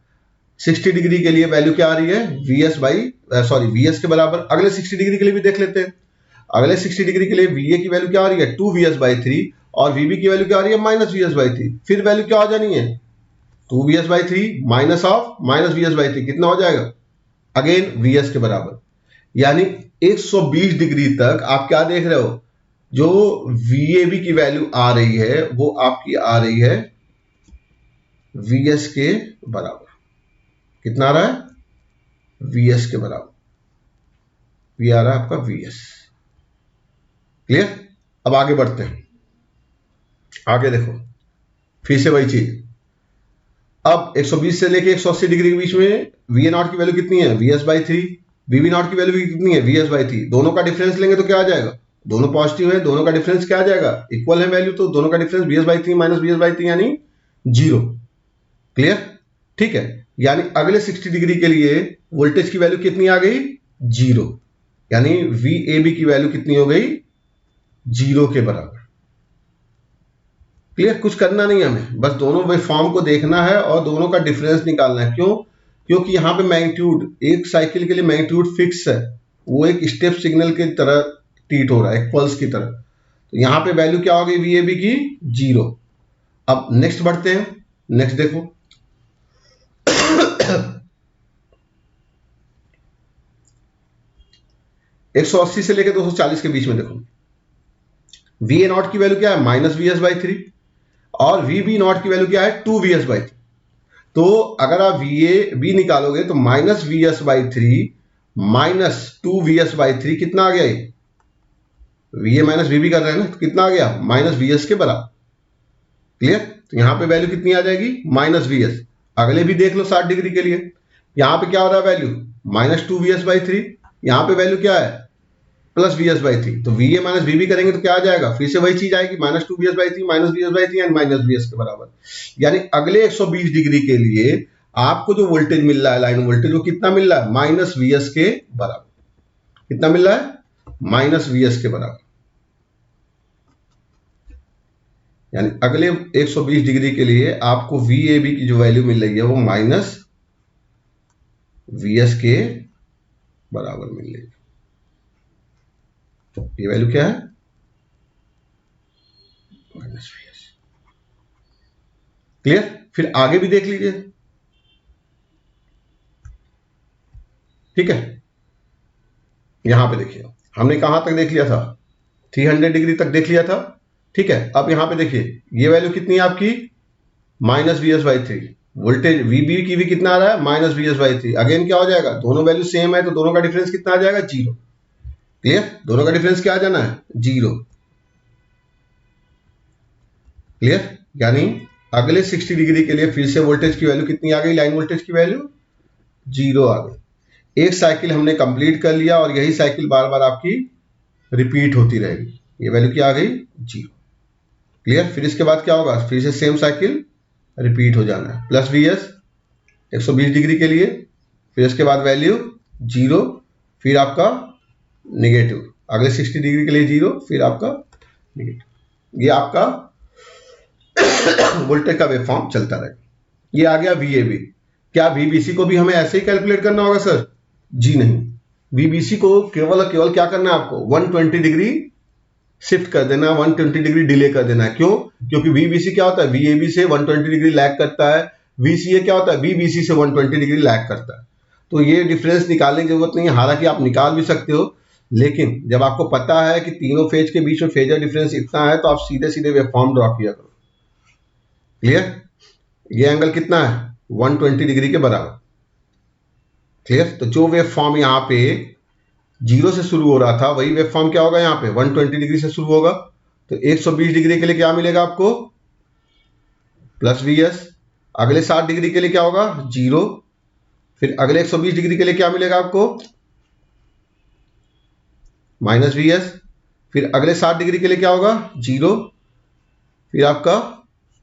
60 डिग्री के लिए वैल्यू क्या आ रही है, V S by sorry V S के बराबर। अगले 60 डिग्री के लिए भी देख लेते हैं। अगले 60 डिग्री के लिए वी ए की वैल्यू क्या आ रही है, two V S by three, और वी बी की वैल्यू क्या आ रही है, minus V S by three. फिर वैल्यू क्या हो जानी है, two V S by three minus of minus V S by three, कितना हो जाएगा, अगेन वी एस के बराबर। यानी 120 डिग्री तक आप क्या देख रहे हो, जो वी ए बी की वैल्यू आ रही है वो आपकी आ रही है वी एस के बराबर। कितना आ रहा है, वी एस के बराबर। वी आ रहा है आपका वी एस। क्लियर। अब आगे बढ़ते हैं। आगे देखो, फिर से वही चीज। अब 120 से लेके 180 डिग्री के बीच में वी ए नॉट की वैल्यू कितनी है, V S by three. V B naught की वैल्यू भी कितनी है, वी एस बाई थ्री। दोनों का डिफरेंस लेंगे तो क्या आ जाएगा, दोनों पॉजिटिव है, दोनों का डिफरेंस क्या आ जाएगा, इक्वल है वैल्यू। तो दोनों का difference we S by three minus V S by three यानी जीरो। क्लियर। ठीक है। यानी अगले 60 डिग्री के लिए वोल्टेज की वैल्यू कितनी आ गई, जीरो। यानी वी ए बी की वैल्यू कितनी हो गई, जीरो के बराबर। क्लियर। कुछ करना नहीं है हमें, बस दोनों वेव फॉर्म को देखना है और दोनों का डिफरेंस निकालना है। क्यों, क्योंकि यहाँ पे मैग्नीट्यूड, एक साइकिल के लिए मैग्नीट्यूड फिक्स है, वो एक स्टेप सिग्नल की तरह ट्रीट हो रहा है, एक पल्स की तरह। तो यहाँ पे वैल्यू क्या हो गई वी ए बी की, जीरो। अब नेक्स्ट बढ़ते हैं। नेक्स्ट देखो, 180 से लेकर 240 के बीच में देखो, वी ए नॉट की वैल्यू क्या है, minus V S by three, और वी बी नॉट की वैल्यू क्या है, two V S by three. तो अगर आप वी ए बी निकालोगे तो minus V S by three minus two V S by three, कितना आ गया, ये V A minus V B कर रहे हैं ना, तो कितना आ गया, माइनस वी एस के बराबर। क्लियर। तो यहां पे वैल्यू कितनी आ जाएगी, माइनस वी एस। अगले भी देख लो 60 डिग्री के लिए, यहां पे क्या हो रहा है value, minus two V S by three. यहां पे वैल्यू क्या है, plus V S by three. तो V A minus V B करेंगे तो क्या आ जाएगा, फिर से वही चीज आएगी, minus two V S by three minus V S by three and minus V S के बराबर। यानी अगले 120 डिग्री के लिए आपको जो वोल्टेज मिल रहा है, लाइन वोल्टेज, वो कितना मिल रहा है, माइनस वी एस के बराबर। कितना मिल रहा है, माइनस वी एस के बराबर। यानी अगले 120 डिग्री के लिए आपको वी ए बी की जो वैल्यू मिल रही है वो माइनस वी एस के बराबर मिल रही है। ये वैल्यू क्या है, माइनस वी एस। क्लियर। फिर आगे भी देख लीजिए। ठीक है। यहां पे देखिए, हमने कहां तक देख लिया था, 300 डिग्री तक देख लिया था। ठीक है। अब यहां पे देखिए, ये वैल्यू कितनी है आपकी, minus V S by three. Voltage V B की भी कितना आ रहा है, minus V S by three. Again क्या हो जाएगा, दोनों वैल्यू सेम है तो दोनों का डिफरेंस कितना आ जाएगा, जीरो। क्लियर। दोनों का डिफरेंस क्या आ जाना है, जीरो। क्लियर। यानी अगले 60 डिग्री के लिए फिर से वोल्टेज की वैल्यू कितनी आ गई, लाइन वोल्टेज की वैल्यू जीरो आ गई। एक साइकिल हमने कंप्लीट कर लिया और यही साइकिल बार बार आपकी रिपीट होती रहेगी। ये वैल्यू क्या आ गई, जीरो। क्लियर। फिर इसके बाद क्या होगा, फिर से सेम साइकिल रिपीट हो जाना है, प्लस वी एस 120 डिग्री के लिए, फिर इसके बाद वैल्यू जीरो, फिर आपका निगेटिव। अगले 60 डिग्री के लिए जीरो, फिर आपका निगेटिव। ये आपका वोल्टेज का वेव फॉर्म चलता रहेगा। ये आ गया वी ए बी। क्या वीबीसी को भी हमें ऐसे ही कैलकुलेट करना होगा सर, जी नहीं। वीबीसी को केवल और केवल क्या करना है आपको, 120 डिग्री शिफ्ट कर देना, 120 डिग्री डिले कर देना है। क्यों, क्योंकि वीबीसी क्या होता है, वीएबी से 120 डिग्री लैग करता है, वीसीए क्या होता है, वीबीसी से 120 डिग्री लैग करता है। तो ये डिफरेंस निकालने की जरूरत नहीं है, हालांकि आप निकाल भी सकते हो, लेकिन जब आपको पता है कि तीनों फेज के बीच में फेजर डिफरेंस इतना है तो आप सीधे सीधे वेव फॉर्म ड्रॉ किया करो। क्लियर? ये एंगल कितना है? 120 डिग्री के बराबर। क्लियर? तो जो वेव फॉर्म यहाँ पे 0 से शुरू हो रहा था वही वेव फॉर्म क्या होगा यहाँ पे 120 डिग्री से शुरू होगा। तो 120 डिग्री के लिए क्या मिलेगा आपको? Plus V S. अगले 60 डिग्री के लिए क्या होगा? 0। फिर अगले 120 डिग्री के लिए क्या मिलेगा आपको? Minus V S. फिर अगले 60 डिग्री के लिए क्या होगा? 0। फिर आपका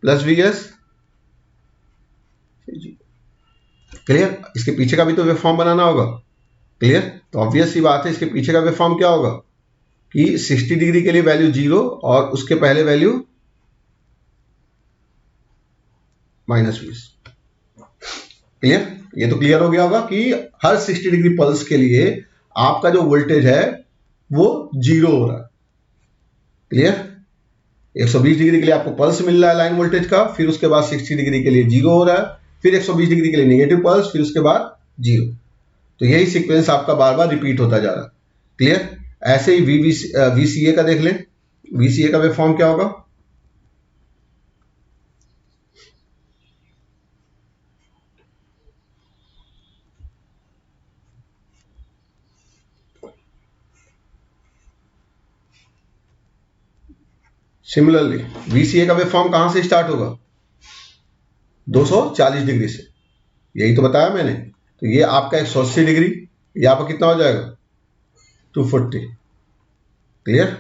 प्लस वी एस। क्लियर? इसके पीछे का भी तो वेव फॉर्म बनाना होगा। क्लियर? तो ऑब्वियस सी बात है, इसके पीछे का वेव फॉर्म क्या होगा कि 60 डिग्री के लिए वैल्यू 0 और उसके पहले वैल्यू माइनस 20। क्लियर? ये तो क्लियर हो गया होगा कि हर 60 डिग्री पल्स के लिए आपका जो वोल्टेज है वो 0 हो रहा है। क्लियर? 120 डिग्री के लिए आपको पल्स मिल रहा है लाइन वोल्टेज का, फिर उसके बाद 60 डिग्री के लिए 0 हो रहा है, फिर 120 डिग्री के लिए नेगेटिव पल्स, फिर उसके बाद 0। तो यही सीक्वेंस आपका बार बार रिपीट होता जा रहा है। क्लियर? ऐसे ही वीसीए का देख लें। वीसीए का वेव फॉर्म क्या होगा? सिमिलरली वीसीए का वेव फॉर्म कहां से स्टार्ट होगा? 240 डिग्री से। यही तो बताया मैंने। तो ये आपका 180 डिग्री, ये आपका कितना हो जाएगा? 240। क्लियर?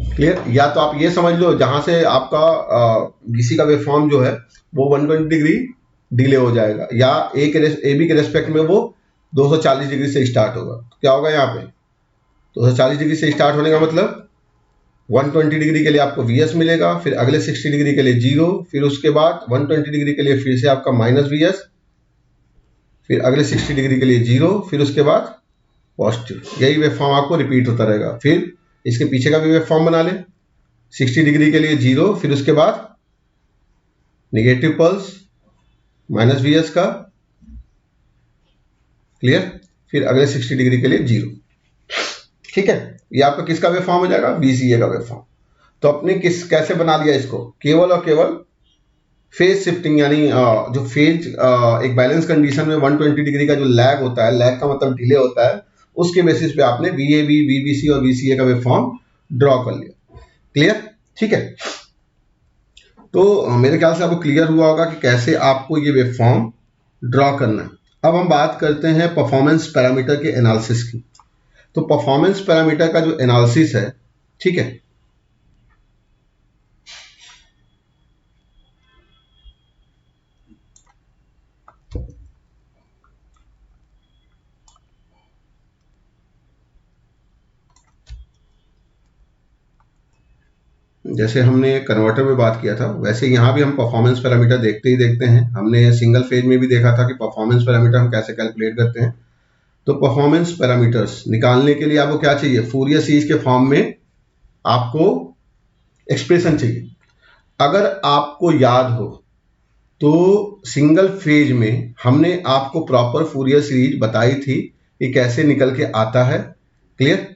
क्लियर? या तो आप ये समझ लो जहां से आपका बीसी का वेव फॉर्म जो है वो 120 डिग्री डिले हो जाएगा, या ए बी के रेस्पेक्ट में वो 240 डिग्री से स्टार्ट होगा। तो क्या होगा यहाँ पे? 240 डिग्री से स्टार्ट होने का मतलब 120 डिग्री के लिए आपको वीएस मिलेगा, फिर अगले 60 डिग्री के लिए 0, फिर उसके बाद 120 डिग्री के लिए फिर से आपका माइनस वीएस, फिर अगले 60 डिग्री के लिए 0, फिर उसके बाद पॉजिटिव। यही वेव फॉर्म आपको रिपीट होता रहेगा। फिर इसके पीछे का भी वेव फॉर्म बना ले। 60 डिग्री के लिए 0, फिर उसके बाद negative pulse minus V S का। क्लियर? फिर अगले 60 डिग्री के लिए 0। ठीक है? ये आपका किसका वेव फॉर्म हो जाएगा? बीसीए का वेव फॉर्म। तो अपने कैसे बना लिया इसको? केवल और केवल फेज शिफ्टिंग, यानी जो फेज एक बैलेंस कंडीशन में 120 डिग्री का जो लैग होता है, लैग का मतलब डिले होता है, उसके बेसिस पे आपने वीएबी, वीबीसी और वीसीए का वेव फॉर्म ड्रॉ कर लिया। क्लियर? ठीक है। तो मेरे ख्याल से आपको क्लियर हुआ होगा कि कैसे आपको ये वेव फॉर्म ड्रॉ करना है। अब हम बात करते हैं परफॉर्मेंस पैरामीटर के एनालिसिस की। तो परफॉर्मेंस पैरामीटर का जो एनालिसिस है, ठीक है, जैसे हमने कन्वर्टर में बात किया था वैसे यहाँ भी हम परफॉर्मेंस पैरामीटर देखते ही देखते हैं। हमने सिंगल फेज में भी देखा था कि परफॉर्मेंस पैरामीटर हम कैसे कैलकुलेट करते हैं। तो परफॉर्मेंस पैरामीटर्स निकालने के लिए आपको क्या चाहिए? फूरियर सीरीज के फॉर्म में आपको एक्सप्रेशन चाहिए। अगर आपको याद हो तो सिंगल फेज में हमने आपको प्रॉपर फूरियर सीरीज बताई थी कि कैसे निकल के आता है। क्लियर?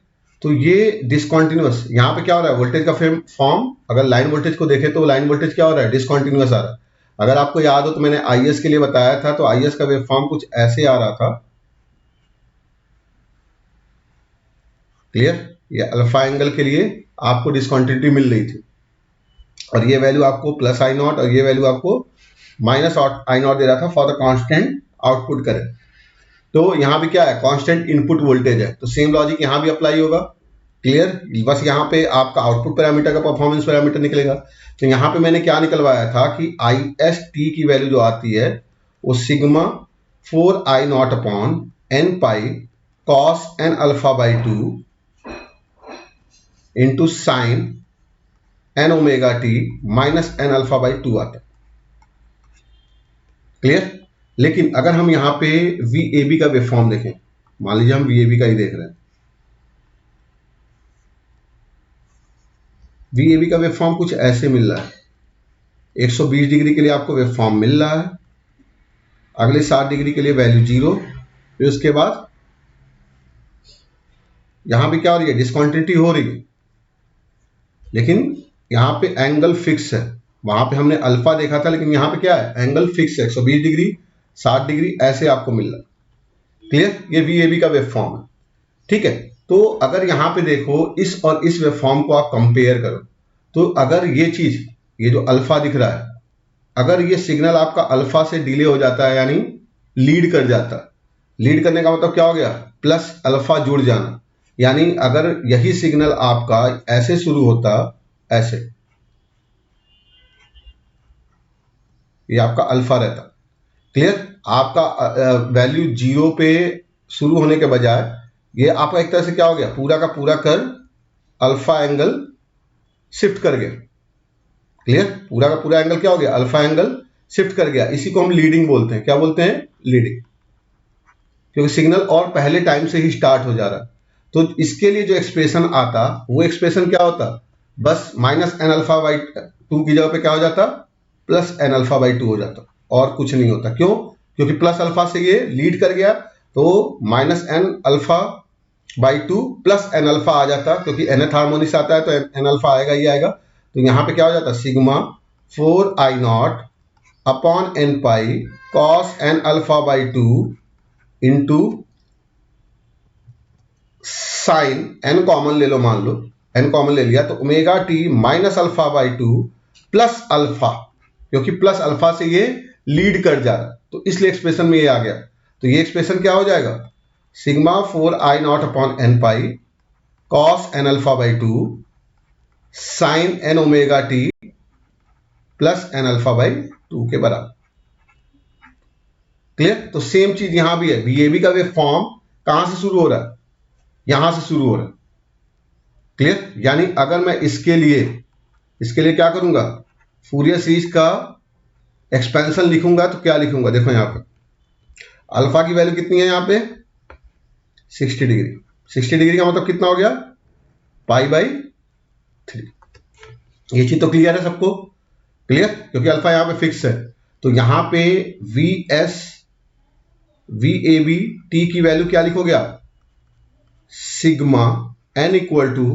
तो ये डिसकॉन्टिन्यूअस, यहाँ पे क्या हो रहा है? वोल्टेज का फॉर्म, अगर लाइन वोल्टेज को देखें तो लाइन वोल्टेज क्या हो रहा है? डिसकॉन्टिन्यूअस आ रहा है। अगर आपको याद हो तो मैंने आईएस के लिए बताया था, तो आईएस का वेव फॉर्म कुछ ऐसे आ रहा था। क्लियर? ये अल्फा एंगल के लिए आपको डिसकॉन्टिन्यूटी मिल रही थी, और ये वैल्यू आपको प्लस आई नॉट और ये वैल्यू आपको माइनस आई नॉट दे रहा था for the constant output current. तो यहाँ पे क्या है? कांस्टेंट इनपुट वोल्टेज है, तो सेम लॉजिक यहाँ भी अप्लाई होगा। क्लियर? बस यहाँ पे आपका आउटपुट पैरामीटर का परफॉर्मेंस पैरामीटर निकलेगा। तो यहाँ पे मैंने क्या निकलवाया था कि आई एस टी की वैल्यू जो आती है वो sigma 4 I naught upon N pi cos N alpha by 2 into sine N omega T minus N alpha by 2 आता है। क्लियर? लेकिन अगर हम यहाँ पे वी ए बी का वेव फॉर्म देखें, मान लीजिए हम वी ए बी का ही देख रहे हैं, वी ए बी का वेव फॉर्म कुछ ऐसे मिल रहा है। 120 डिग्री के लिए आपको वेव फॉर्म मिल रहा है, अगले 60 डिग्री के लिए वैल्यू 0, फिर उसके बाद यहां पे क्या हो रही है? डिसकॉन्टिन्यूटी हो रही है। लेकिन यहाँ पे एंगल फिक्स है। वहां पे हमने अल्फा देखा था, लेकिन यहाँ पे क्या है, एंगल फिक्स है, 120 डिग्री, 60 डिग्री ऐसे आपको मिल रहा है। क्लियर? ये वी का वेव फॉर्म है। ठीक है, तो अगर यहाँ पे देखो इस और इस वेव फॉर्म को आप कंपेयर करो, तो अगर ये चीज, ये जो अल्फा दिख रहा है, अगर ये सिग्नल आपका अल्फा से डिले हो जाता है, यानी लीड कर जाता है, लीड करने का मतलब क्या हो गया, प्लस अल्फा जुड़ जाना, यानी अगर यही सिग्नल आपका ऐसे शुरू होता, ऐसे, ये आपका अल्फा रहता। क्लियर? आपका वैल्यू 0 पे शुरू होने के बजाय ये आपका एक तरह से क्या हो गया, पूरा का पूरा कर अल्फा एंगल शिफ्ट कर गया। क्लियर? पूरा का पूरा एंगल क्या हो गया, अल्फा एंगल शिफ्ट कर गया। इसी को हम लीडिंग बोलते हैं। क्या बोलते हैं? लीडिंग, क्योंकि सिग्नल और पहले टाइम से ही स्टार्ट हो जा रहा है। तो इसके लिए जो एक्सप्रेशन आता, वो एक्सप्रेशन क्या होता, बस minus N alpha by two की जगह पे क्या हो जाता, plus N alpha by two हो जाता, और कुछ नहीं होता। क्यों? क्योंकि प्लस अल्फा से ये लीड कर गया, तो minus N alpha by two plus N alpha आ जाता, क्योंकि nth हार्मोनिक से आता है तो एन अल्फा आएगा ही आएगा। तो यहाँ पे क्या हो जाता, sigma 4i0 upon N pi cos N alpha by two into sine, N common ले लो, मान लो एन कॉमन ले लिया, तो omega T minus alpha by two plus alpha, क्योंकि प्लस अल्फा से ये लीड कर जा रहा है, तो इसलिए एक्सप्रेशन में ये आ गया। तो ये एक्सप्रेशन क्या हो जाएगा, sigma 4i0 upon N pi cos N alpha by two sine N omega T plus N alpha by two के बराबर। क्लियर? तो सेम चीज यहां भी है। वीएबी का वेव फॉर्म कहां से शुरू हो रहा है, यहां से शुरू हो रहा है। क्लियर? यानी अगर मैं इसके लिए क्या करूंगा, फूरियर सीरीज का एक्सपेंशन लिखूंगा, तो क्या लिखूंगा, देखो यहां पर अल्फा की वैल्यू कितनी है, यहां पे 60 डिग्री। 60 डिग्री का मतलब कितना हो गया, पाई बाई 3। ये चीज तो क्लियर है सबको? क्लियर? क्योंकि अल्फा यहां पे फिक्स है, तो यहां पे V S V A B T की वैल्यू क्या लिखोगे आप, sigma N equal to,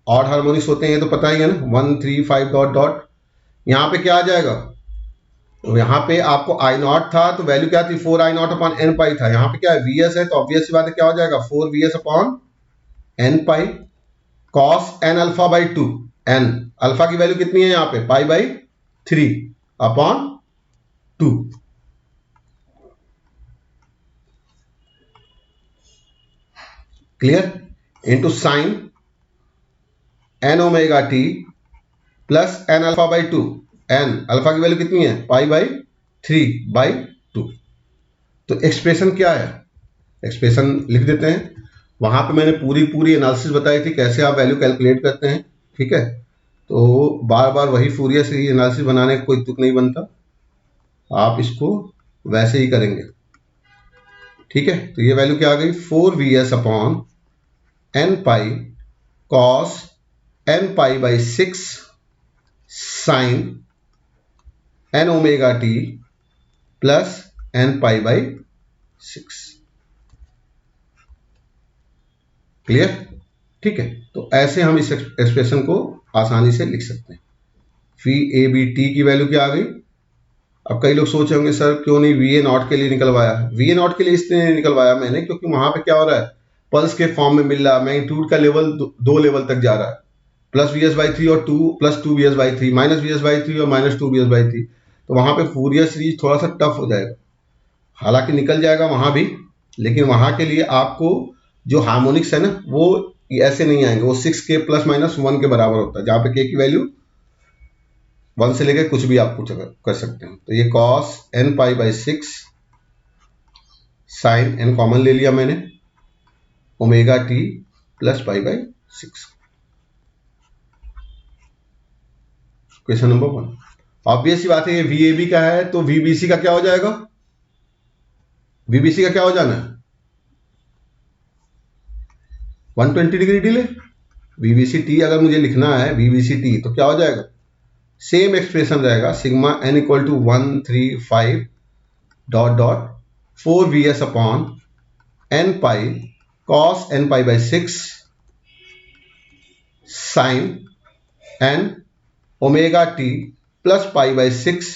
odd harmonics होते हैं ये तो पता ही है ना, 1 3 5 डॉट डॉट, यहां पे क्या आ जाएगा, तो यहाँ पे आपको आई नॉट था, तो वैल्यू क्या थी, 4i0 अपॉन एन पाई था। यहाँ पे क्या है, वी एस है, तो ऑब्वियस सी बात है क्या हो जाएगा, 4vs upon N pi cos N alpha by two, N alpha की वैल्यू कितनी है यहाँ पे, pi by 3 upon 2। Clear? Into sine N omega T plus N alpha by two, N alpha की वैल्यू कितनी है, पाई बाई 3/2। तो एक्सप्रेशन क्या है, एक्सप्रेशन लिख देते हैं। वहां पे मैंने पूरी एनालिसिस बताई थी कैसे आप वैल्यू कैलकुलेट करते हैं। ठीक है, तो बार बार वही फूरियर से ही एनालिसिस बनाने का कोई तुक नहीं बनता, आप इसको वैसे ही करेंगे। ठीक है, तो ये वैल्यू क्या आ गई, 4vs upon N pi cos N pi by 6 sine N omega T plus N pi by 6। Clear? ठीक है, तो ऐसे हम इस एक्सप्रेशन को आसानी से लिख सकते हैं। फी ए बी टी की वैल्यू क्या आ गई। अब कई लोग सोच रहे होंगे सर क्यों नहीं वी ए नॉट के लिए निकलवाया। वी ए नॉट के लिए इसलिए नहीं निकलवाया मैंने, क्योंकि वहां पे क्या हो रहा है, पल्स के फॉर्म में मिल रहा है, मैग्नीट्यूड का लेवल दो लेवल तक जा रहा है, plus V S by three और two plus two V S by three, minus V S by three और minus two V S by three. तो वहां पे फूरियर सीरीज थोड़ा सा टफ हो जाएगा, हालांकि निकल जाएगा वहां भी, लेकिन वहां के लिए आपको जो हार्मोनिक्स है ना, वो ऐसे नहीं आएंगे, वो 6k प्लस माइनस 1 के बराबर होता है, जहां पे k की वैल्यू 1 से लेकर कुछ भी आप कुछ कर सकते हैं। तो ये cos N pi by 6 sine N common ले लिया मैंने, omega T plus pi by 6। Question number 1। Obvious सी बात है, ये वीएबी का है, तो वीबीसी का क्या हो जाएगा, वीबीसी का क्या हो जाना है, 120 डिग्री डिले। वीबीसी टी अगर मुझे लिखना है, वीबीसी टी, तो क्या हो जाएगा, सेम एक्सप्रेशन रहेगा, sigma N equal to 1 3 5 dot dot 4vs upon N pi cos N pi by 6 sine N omega T plus pi by 6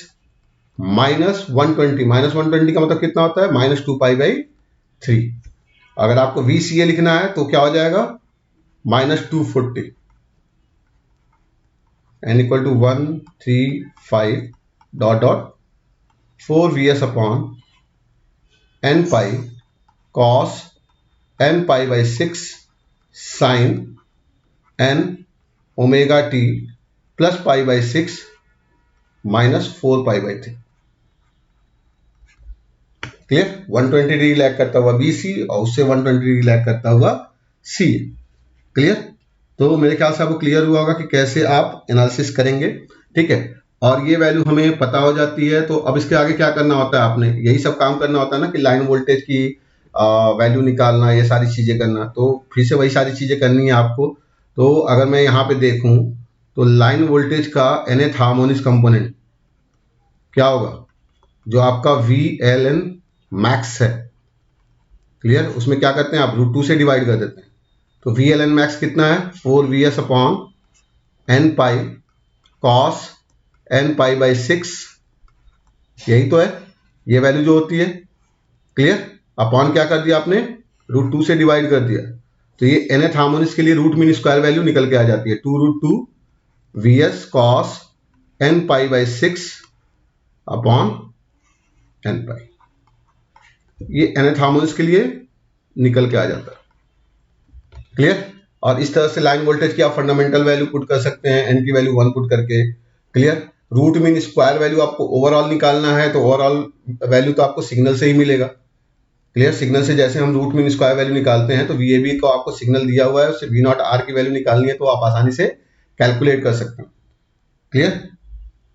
minus 120। Minus 120 का मतलब कितना होता है? Minus 2 pi by 3। अगर आपको VCA लिखना है तो क्या हो जाएगा? Minus 240 n equal to 135 dot dot 4 VS upon n pi cos n pi by 6 sine n omega T plus pi by 6 minus 4 pi by 3। Clear? 120 degree lag करता हुआ BC और उससे 120 डिग्री लैग करता हुआ CA। क्लियर? तो मेरे ख्याल से आपको क्लियर हुआ होगा कि कैसे आप एनालिसिस करेंगे। ठीक है, और ये वैल्यू हमें पता हो जाती है, तो अब इसके आगे क्या करना होता है? आपने यही सब काम करना होता है ना, कि लाइन वोल्टेज की वैल्यू निकालना, ये सारी चीजें करना। तो फिर से वही सारी चीजें करनी है आपको। तो अगर मैं यहाँ पे देखूं तो लाइन वोल्टेज का nth हार्मोनिक्स कंपोनेंट क्या होगा? जो आपका VLN मैक्स है। क्लियर? उसमें क्या करते हैं आप? √2 से डिवाइड कर देते हैं। तो VLN मैक्स कितना है? 4 VS upon n pi cos n pi by 6। यही तो है, ये वैल्यू जो होती है। क्लियर? अपॉन क्या कर दिया आपने? √2 से डिवाइड कर दिया। तो ये nth हार्मोनिक्स के लिए रूट मीन स्क्वायर वैल्यू निकल के आ जाती है 2√2 VS cos n pi by 6 upon n पाई। ये nth हार्मोनिक्स के लिए निकल के आ जाता है। क्लियर? और इस तरह से लाइन वोल्टेज की आप फंडामेंटल वैल्यू पुट कर सकते हैं, n की वैल्यू 1 पुट करके। Clear? Root mean square value आपको ओवरऑल निकालना है, तो ओवरऑल वैल्यू तो आपको सिग्नल से ही मिलेगा। क्लियर? सिग्नल से जैसे हम रूट मीन स्क्वायर वैल्यू निकालते हैं, तो VAB को आपको सिग्नल दिया हुआ है, उससे V0R की वैल्यू निकालनी है, तो आप आसानी से कैलकुलेट कर सकते हैं। क्लियर?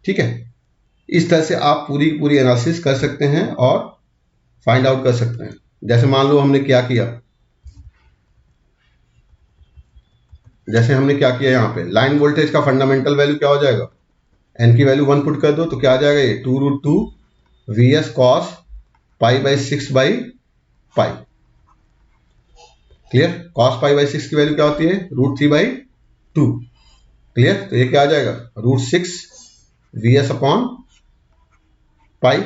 ठीक है, इस तरह से आप पूरी एनालिसिस कर सकते हैं और फाइंड आउट कर सकते हैं। जैसे मान लो हमने क्या किया, यहाँ पे लाइन वोल्टेज का फंडामेंटल वैल्यू क्या हो जाएगा? n की वैल्यू 1 पुट कर दो तो क्या आ जाएगा? ये 2√2 VS cos pi by 6 by pi. Clear? cos pi by 6 की वैल्यू क्या होती है? √3 बाई 2। क्लियर? तो ये क्या आ जाएगा? √6 VS अपॉन पाई।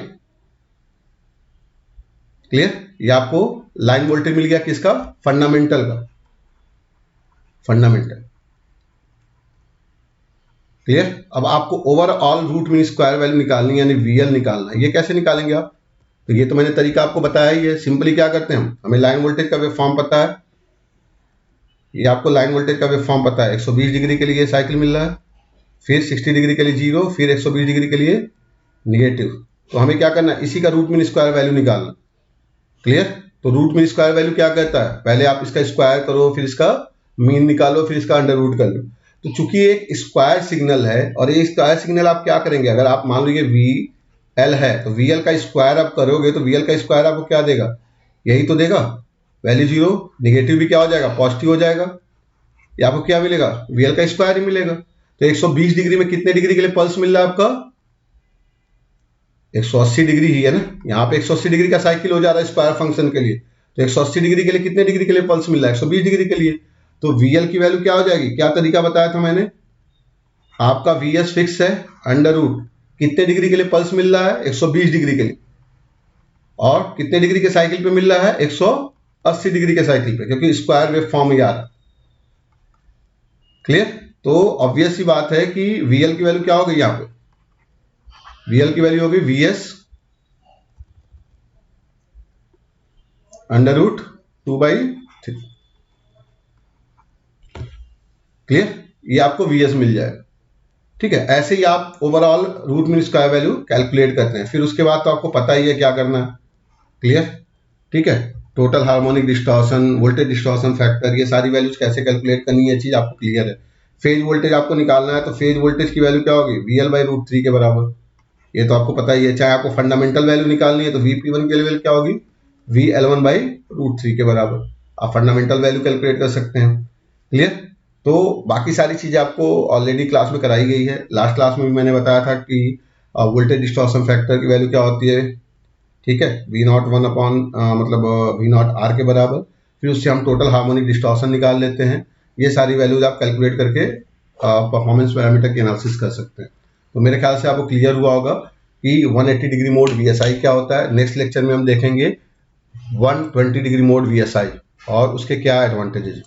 क्लियर? ये आपको लाइन वोल्टेज मिल गया, किसका? फंडामेंटल का। फंडामेंटल। क्लियर? अब आपको overall root mean square value निकालनी है, यानी VL निकालना है। ये कैसे निकालेंगे आप? तो ये तो मैंने तरीका आपको बताया ही है। सिंपली क्या करते हैं हम, हमें लाइन वोल्टेज का वेव फॉर्म पता है। ये आपको लाइन वोल्टेज का वेव फॉर्म पता है। 120 डिग्री के लिए साइकिल मिल रहा है, फिर 60 डिग्री के लिए 0, फिर 120 डिग्री के लिए निगेटिव। तो हमें क्या करना है? इसी का रूट मीन स्क्वायर वैल्यू निकालना। क्लियर? तो रूट मीन स्क्वायर वैल्यू क्या कहता है? पहले आप इसका स्क्वायर करो, फिर इसका मीन निकालो, फिर इसका अंडर रूट कर लो। तो चूंकि एक स्क्वायर सिग्नल है, और ये स्क्वायर सिग्नल आप क्या करेंगे? अगर आप मान लीजिए VL है, तो VL का स्क्वायर आप करोगे तो VL का स्क्वायर आपको क्या देगा? यही तो देगा, वैल्यू 0। निगेटिव भी क्या हो जाएगा? पॉजिटिव हो जाएगा। ये आपको क्या मिलेगा? VL का स्क्वायर ही मिलेगा। तो 120 डिग्री में कितने डिग्री के लिए पल्स मिल रहा है आपका? 180 डिग्री ही है ना। यहाँ पे 180 डिग्री का साइकिल हो जा रहा है स्क्वायर फंक्शन के लिए। तो 180 डिग्री के लिए कितने डिग्री के लिए पल्स मिल रहा है? 120 डिग्री के लिए। तो VL की वैल्यू क्या हो जाएगी? क्या तरीका बताया था मैंने? आपका VS फिक्स है, अंडर रूट कितने डिग्री के लिए पल्स मिल रहा है? 120 डिग्री के लिए। और कितने डिग्री के साइकिल पे मिल रहा है? 180 डिग्री के साइकिल पे, क्योंकि स्क्वायर वेव फॉर्म ही आ रहा है। क्लियर? तो ऑब्वियस सी बात है कि VL की वैल्यू क्या हो गई? यहाँ पे VL की वैल्यू होगी VS अंडर रूट 2/3। क्लियर? ये आपको VS मिल जाएगा। ठीक है, ऐसे ही आप overall root mean square value calculate करते हैं। फिर उसके बाद तो आपको पता ही है क्या करना है। क्लियर? ठीक है, total harmonic distortion, voltage distortion factor, ये सारी वैल्यूज कैसे कैलकुलेट करनी है, चीज आपको क्लियर है। फेज वोल्टेज आपको निकालना है, तो फेज वोल्टेज की वैल्यू क्या होगी? VL/√3 के बराबर। ये तो आपको पता ही है। चाहे आपको फंडामेंटल वैल्यू निकालनी है, तो VP1 की वैल्यू क्या होगी? VL1/√3 के बराबर। आप फंडामेंटल वैल्यू कैलकुलेट कर सकते हैं। क्लियर? तो बाकी सारी चीजें आपको ऑलरेडी क्लास में कराई गई है। लास्ट क्लास में भी मैंने बताया था कि वोल्टेज डिस्टॉर्शन फैक्टर की वैल्यू क्या होती है। ठीक है, V01 अपॉन मतलब V0R के बराबर। फिर उससे हम टोटल हार्मोनिक डिस्टॉर्शन निकाल लेते हैं। ये सारी वैल्यूज आप कैलकुलेट करके परफॉर्मेंस पैरामीटर की एनालिसिस कर सकते हैं। तो मेरे ख्याल से आपको क्लियर हुआ होगा कि 180 डिग्री मोड VSI क्या होता है। नेक्स्ट लेक्चर में हम देखेंगे 120 डिग्री मोड VSI और उसके क्या एडवांटेजेस।